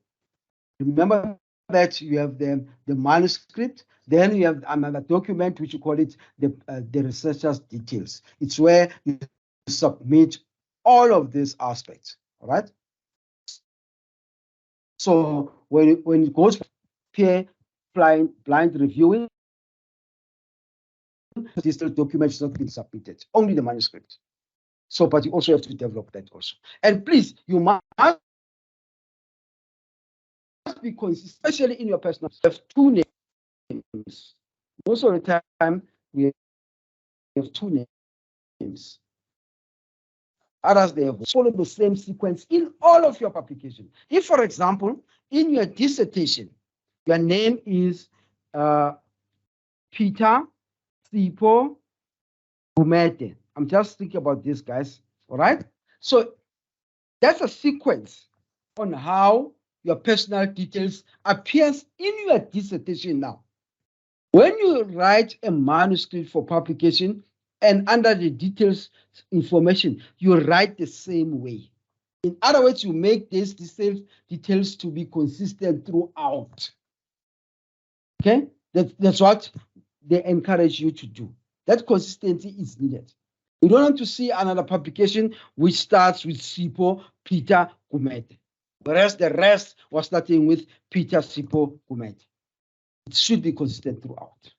remember that you have the manuscript, then you have another document which you call it the researcher's details. It's where you submit all of these aspects, all right? So when it goes peer blind reviewing, this document is not being submitted, only the manuscript. So, but you also have to develop that also. And please, you must be consistent, especially in your personal. You have 2 names. Most of the time, we have 2 names. Others, they have followed the same sequence in all of your publication. If, for example, in your dissertation, your name is Peter Sipho Gumede. I'm just thinking about this, guys. All right. So that's a sequence on how your personal details appears in your dissertation now. When you write a manuscript for publication and under the details information, you write the same way. In other words, you make these details to be consistent throughout. Okay, that's what they encourage you to do. That consistency is needed. You don't want to see another publication which starts with Sipho Peter Gumede, whereas the rest was starting with Peter Sipho Gumede. It should be consistent throughout.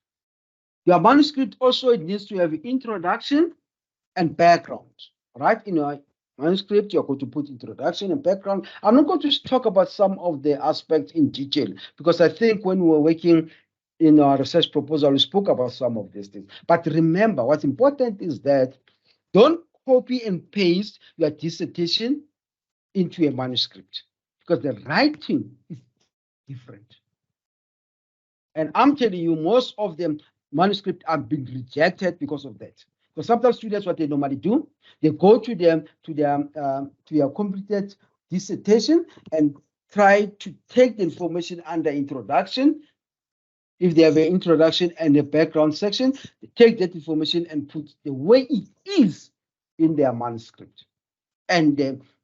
Your manuscript also needs to have introduction and background, right? In your manuscript, you're going to put introduction and background. I'm not going to talk about some of the aspects in detail, because I think when we were working in our research proposal, we spoke about some of these things. But remember, what's important is that don't copy and paste your dissertation into a manuscript, because the writing is different. And I'm telling you, most of them manuscripts are being rejected because of that. Because sometimes students, what they normally do, they go to their completed dissertation and try to take the information under introduction. If they have an introduction and a background section, they take that information and put the way it is in their manuscript. And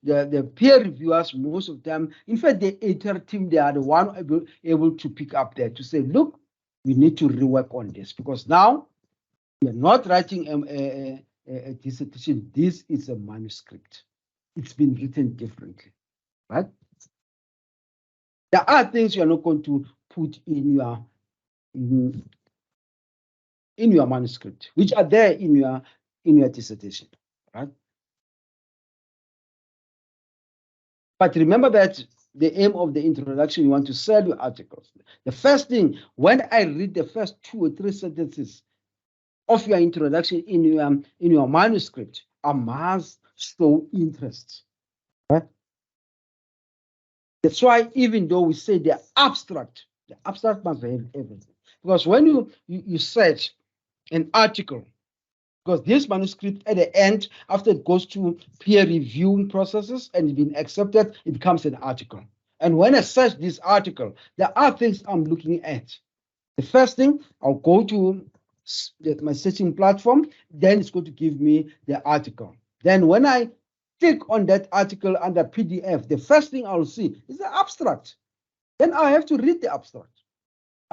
the peer reviewers, most of them, in fact, the editor team, they are the one able to pick up there to say, look, we need to rework on this, because now we are not writing a dissertation. This is a manuscript. It's been written differently, right? There are things you are not going to put in your manuscript, which are there in your dissertation, right? But remember that the aim of the introduction, you want to sell your articles. The first thing, when I read the first 2 or 3 sentences of your introduction in your manuscript, I must show interest. Right? That's why even though we say the abstract must have everything. Because when you search an article, because this manuscript at the end, after it goes through peer reviewing processes and been accepted, it becomes an article. And when I search this article, there are things I'm looking at. The first thing, I'll go to my searching platform, then it's going to give me the article. Then when I click on that article under PDF, the first thing I'll see is the abstract. Then I have to read the abstract.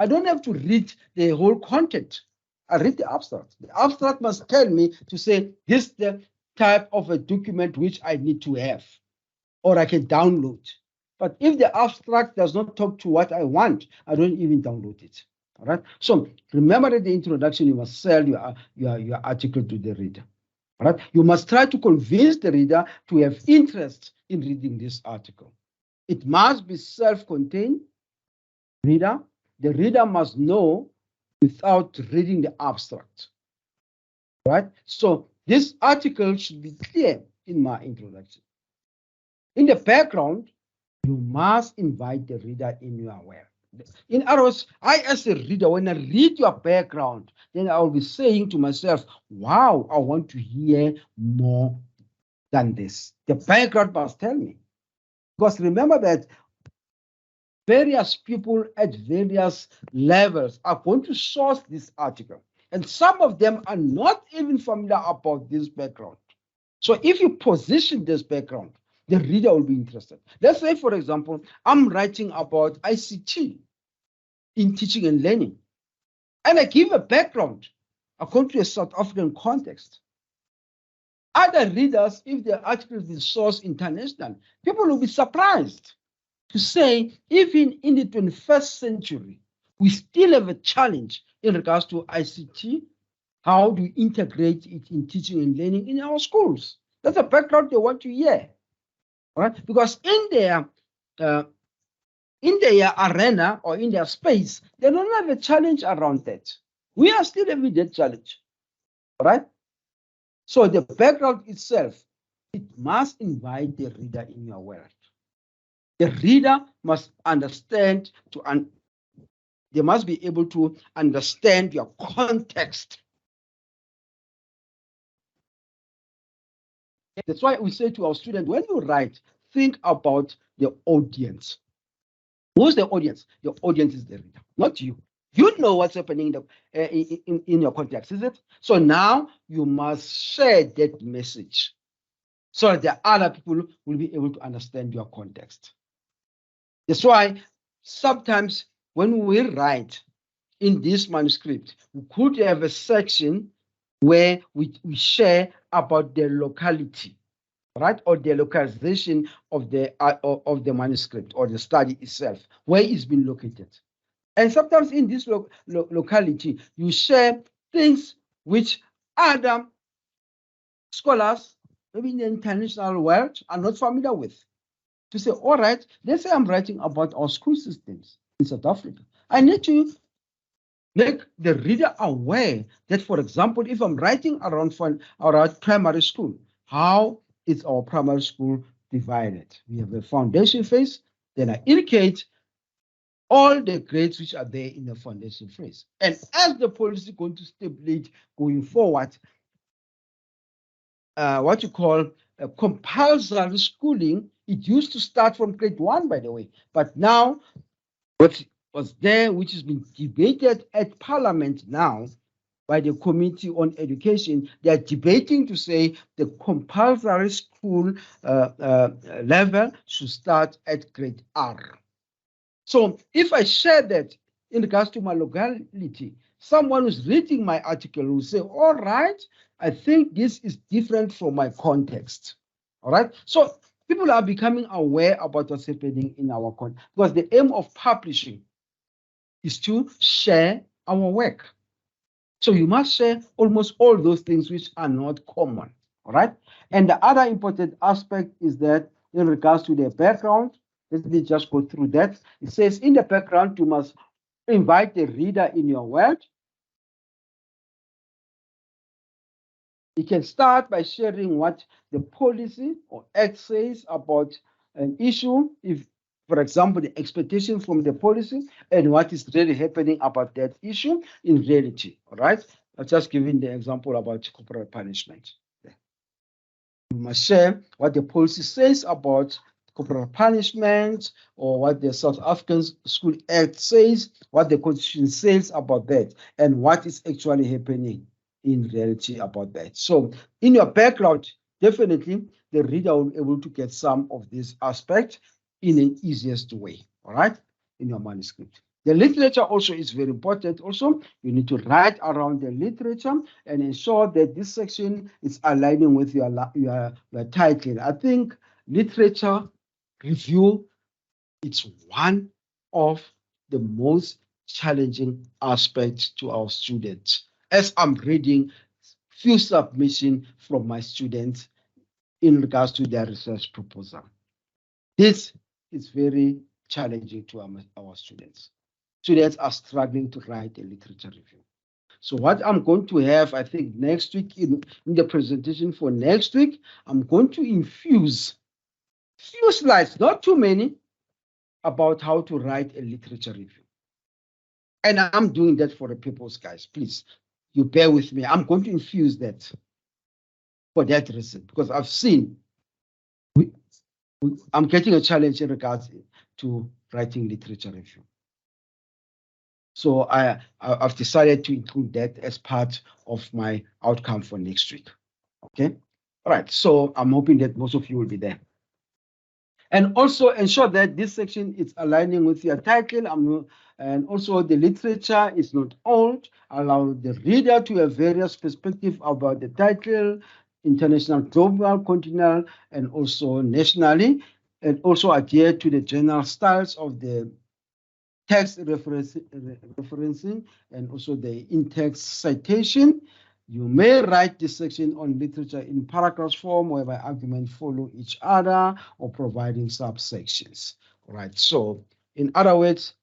I don't have to read the whole content. I read the abstract. The abstract must tell me to say, this is the type of a document which I need to have, or I can download. But if the abstract does not talk to what I want, I don't even download it. All right. So remember at the introduction, you must sell your article to the reader. All right. You must try to convince the reader to have interest in reading this article. It must be self-contained. Reader, the reader must know without reading the abstract. Right. So this article should be clear in my introduction. In the background, you must invite the reader in your work. In other words, I as a reader, when I read your background, then I will be saying to myself, wow, I want to hear more than this. The background must tell me. Because remember that various people at various levels are going to source this article. And some of them are not even familiar about this background. So if you position this background, the reader will be interested. Let's say, for example, I'm writing about ICT in teaching and learning. And I give a background according to a South African context. Other readers, if the article is sourced international, people will be surprised to say, even in the 21st century, we still have a challenge in regards to ICT. How do we integrate it in teaching and learning in our schools? That's a background they want to hear. Right? Because in their arena or in their space, they don't have a challenge around that. We are still having that challenge. Right? So the background itself, it must invite the reader in your world. The reader must understand they must be able to understand your context. That's why we say to our students, when you write, think about the audience. Who's the audience? The audience is the reader, not you. You know what's happening in your context, is it? So now you must share that message so that the other people will be able to understand your context. That's why sometimes when we write in this manuscript, we could have a section where we share about the locality, right, or the localization of the manuscript or the study itself, where it's been located. And sometimes in this locality, you share things which other scholars, maybe in the international world, are not familiar with. To say, all right, let's say I'm writing about our school systems in South Africa. I need to make the reader aware that, for example, if I'm writing around primary school, how is our primary school divided? We have a foundation phase, then I indicate all the grades which are there in the foundation phase. And as the policy is going to stipulate going forward, what you call compulsory schooling, it used to start from grade 1, by the way, but now what was there, which has been debated at Parliament now by the Committee on Education, they are debating to say the compulsory school level should start at grade R. So if I share that in regards to my locality, someone who's reading my article will say, all right, I think this is different from my context. All right. So people are becoming aware about what's happening in our context, because the aim of publishing is to share our work. So you must share almost all those things which are not common. All right. And the other important aspect is that in regards to the background, let me just go through that. It says in the background, you must invite the reader in your world. You can start by sharing what the policy or act says about an issue, if, for example, the expectation from the policy and what is really happening about that issue in reality. All right. I'll just give you the example about corporal punishment. You must share what the policy says about corporal punishment, or what the South African School Act says, what the Constitution says about that, and what is actually happening in reality about that. So in your background, definitely the reader will be able to get some of these aspects in an easiest way, all right, in your manuscript. The literature also is very important. Also, you need to write around the literature and ensure that this section is aligning with your title. I think literature review, it's one of the most challenging aspect to our students as I'm reading few submissions from my students in regards to their research proposal. This is very challenging to our students. Students are struggling to write a literature review. So what I'm going to have, I think next week in the presentation for next week, I'm going to infuse few slides, not too many, about how to write a literature review. And I'm doing that for the people's guys. Please, you bear with me. I'm going to infuse that for that reason, because I've seen I'm getting a challenge in regards to writing literature review. So I've decided to include that as part of my outcome for next week. Okay. All right. So I'm hoping that most of you will be there. And also ensure that this section is aligning with your title. And also the literature is not old. Allow the reader to have various perspectives about the title, international, global, continental, and also nationally, and also adhere to the general styles of the text referencing and also the in-text citation. You may write this section on literature in paragraphs form, whereby arguments follow each other or providing subsections. All right. So, in other words,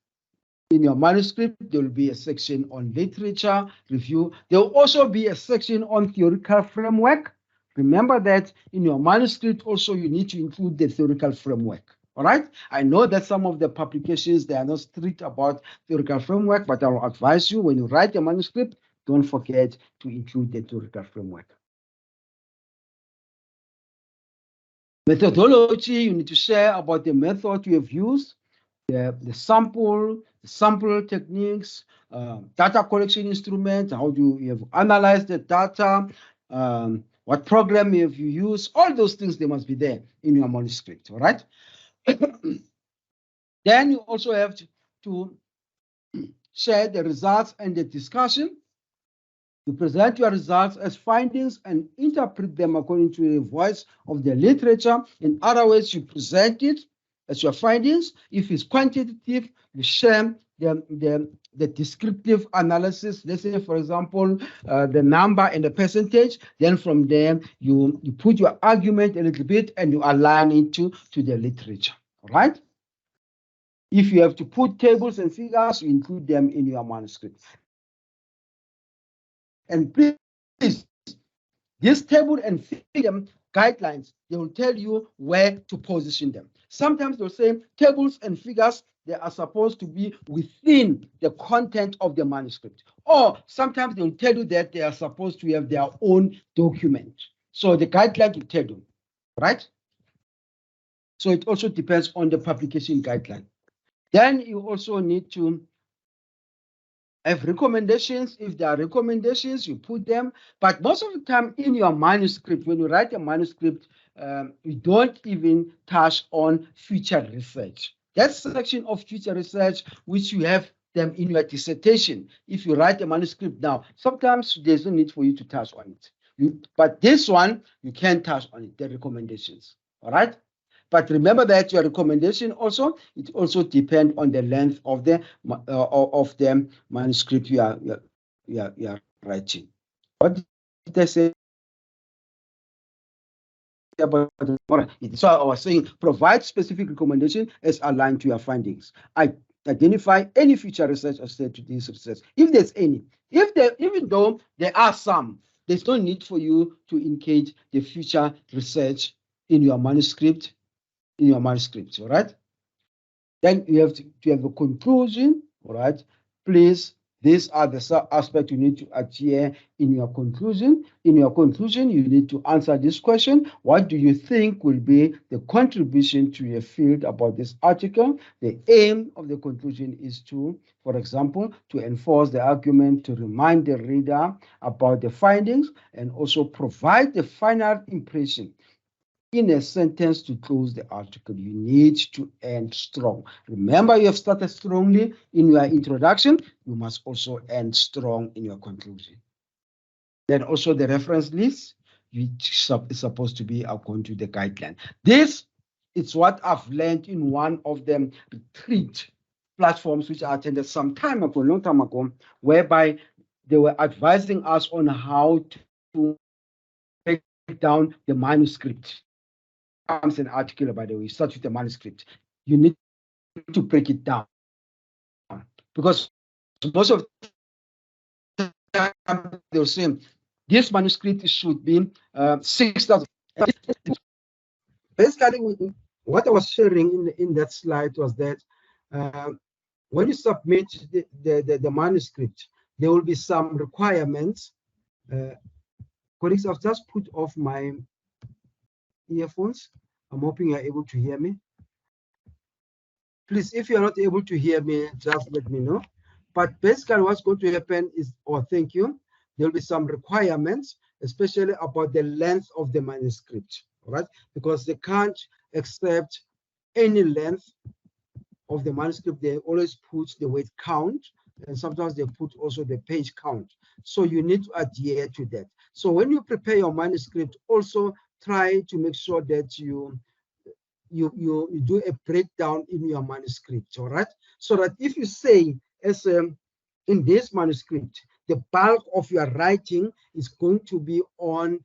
in your manuscript, there will be a section on literature review. There will also be a section on theoretical framework. Remember that in your manuscript, also you need to include the theoretical framework. All right. I know that some of the publications, they are not strict about theoretical framework, but I will advise you when you write a manuscript, don't forget to include the theoretical framework. Methodology, you need to share about the method you have used, the sample techniques, data collection instruments, how do you have analyzed the data, what program have you used, all those things, they must be there in your manuscript, all right? Then you also have to share the results and the discussion. You present your results as findings and interpret them according to the voice of the literature. In other words, you present it as your findings. If it's quantitative, you share the descriptive analysis. Let's say, for example, the number and the percentage. Then from there, you put your argument a little bit and you align it to the literature. All right? If you have to put tables and figures, you include them in your manuscript. And please, this table and figure guidelines, they will tell you where to position them. Sometimes they'll say tables and figures, they are supposed to be within the content of the manuscript. Or sometimes they'll tell you that they are supposed to have their own document. So the guideline will tell you, right? So it also depends on the publication guideline. Then you also need to have recommendations. If there are recommendations, you put them. But most of the time in your manuscript, when you write a manuscript, you don't even touch on future research. That section of future research, which you have them in your dissertation. If you write a manuscript now, sometimes there's no need for you to touch on it. But this one, you can touch on it, the recommendations. All right? But remember that your recommendation also, it also depends on the length of the manuscript you are writing. What did I say about? So I was saying, provide specific recommendation as aligned to your findings. Identify any future research associated to this research, if there's any. Even though there are some, there's no need for you to engage the future research in your manuscript. All right? Then you have to have a conclusion, all right? Please, these are the aspects you need to adhere in your conclusion. In your conclusion, you need to answer this question. What do you think will be the contribution to your field about this article? The aim of the conclusion is to, for example, to enforce the argument, to remind the reader about the findings, and also provide the final impression. In a sentence to close the article, you need to end strong. Remember, you have started strongly in your introduction. You must also end strong in your conclusion. Then also the reference list, which is supposed to be according to the guideline. This is what I've learned in one of them retreat platforms which I attended some time ago, long time ago, whereby they were advising us on how to break down the manuscript. Comes an article, by the way, start with the manuscript. You need to break it down because most of the time they'll say this manuscript should be 6,000. Basically, what I was sharing in that slide was that when you submit the manuscript, there will be some requirements. Colleagues, I've just put off my earphones. I'm hoping you're able to hear me. Please, if you're not able to hear me, just let me know. But basically what's going to happen is, thank you, there'll be some requirements, especially about the length of the manuscript, all right? Because they can't accept any length of the manuscript. They always put the word count, and sometimes they put also the page count. So you need to adhere to that. So when you prepare your manuscript, also try to make sure that you do a breakdown in your manuscript, all right? So that if you say, as in this manuscript, the bulk of your writing is going to be on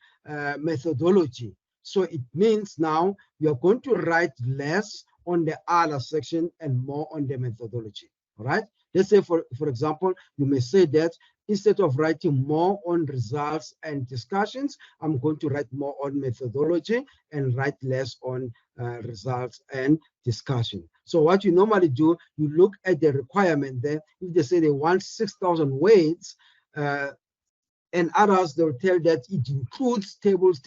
methodology. So it means now you're going to write less on the other section and more on the methodology, all right? Let's say, for example, you may say that instead of writing more on results and discussions, I'm going to write more on methodology and write less on results and discussion. So what you normally do, you look at the requirement there. If they say they want 6,000 words, and others, they'll tell that it includes tables,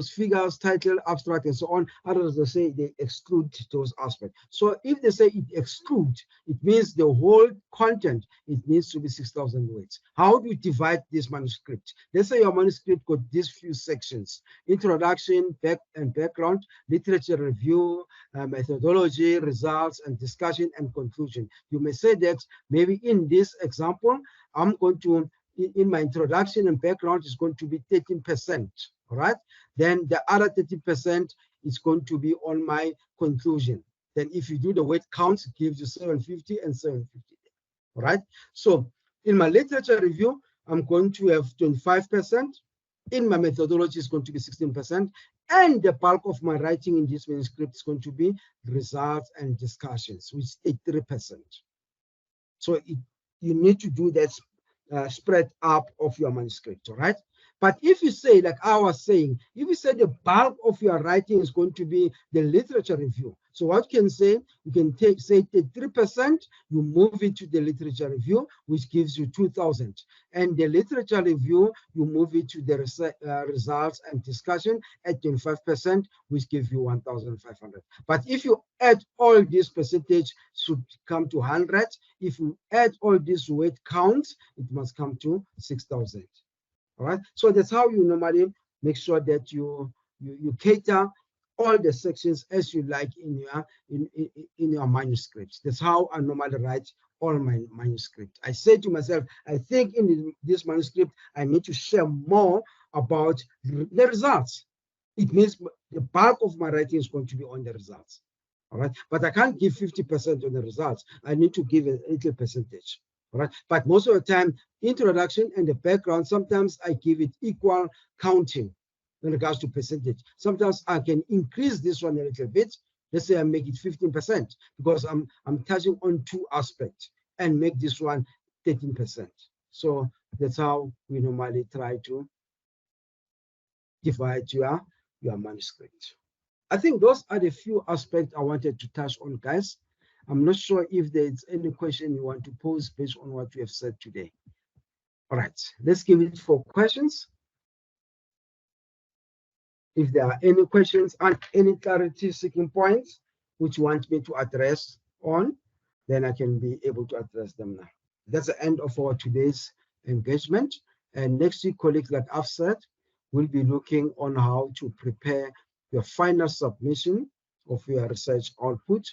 figures, title, abstract, and so on. Others, they say they exclude those aspects. So if they say it excludes, it means the whole content, it needs to be 6,000 words. How do you divide this manuscript? Let's say your manuscript got these few sections: introduction, background, literature review, methodology, results, and discussion, and conclusion. You may say that maybe in this example, I'm going to, in my introduction and background, is going to be 13%, all right? Then the other 30% is going to be on my conclusion. Then if you do the word counts, it gives you 750 and 750, all right? So in my literature review, I'm going to have 25%. In my methodology, is going to be 16%. And the bulk of my writing in this manuscript is going to be results and discussions, which is 83%. So you need to do that spread up of your manuscript, all right? But if you say, like I was saying, if you say the bulk of your writing is going to be the literature review, so what you can say, you can say 3%, you move it to the literature review, which gives you 2,000. And the literature review, you move it to the results and discussion at 25%, which gives you 1,500. But if you add all this percentage, should come to 100. If you add all these word counts, it must come to 6,000. All right, so that's how you normally make sure that you cater all the sections as you like in your manuscripts. That's how I normally write all my manuscript. I say to myself, I think in this manuscript I need to share more about the results. It means the bulk of my writing is going to be on the results. All right, but I can't give 50% on the results. I need to give a little percentage. All right, but most of the time, introduction and the background, sometimes I give it equal counting in regards to percentage. Sometimes I can increase this one a little bit. Let's say I make it 15% because I'm touching on two aspects, and make this one 13%. So that's how we normally try to divide your manuscript. I think those are the few aspects I wanted to touch on, guys. I'm not sure if there's any question you want to pose based on what we have said today. All right, let's give it for questions. If there are any questions and any clarity seeking points which you want me to address on, then I can be able to address them now. That's the end of our today's engagement. And next week, colleagues, like I've said, we'll be looking on how to prepare your final submission of your research output.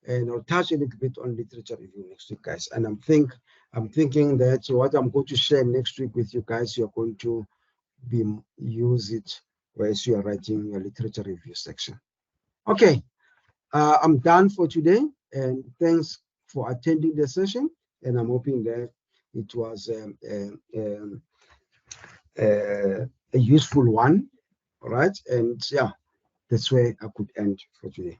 And I'll touch a little bit on literature review next week, guys. And I'm thinking that what I'm going to share next week with you guys, you're going to use it as you are writing your literature review section. Okay, I'm done for today, and thanks for attending the session, and I'm hoping that it was a useful one. All right, and yeah, that's where I could end for today.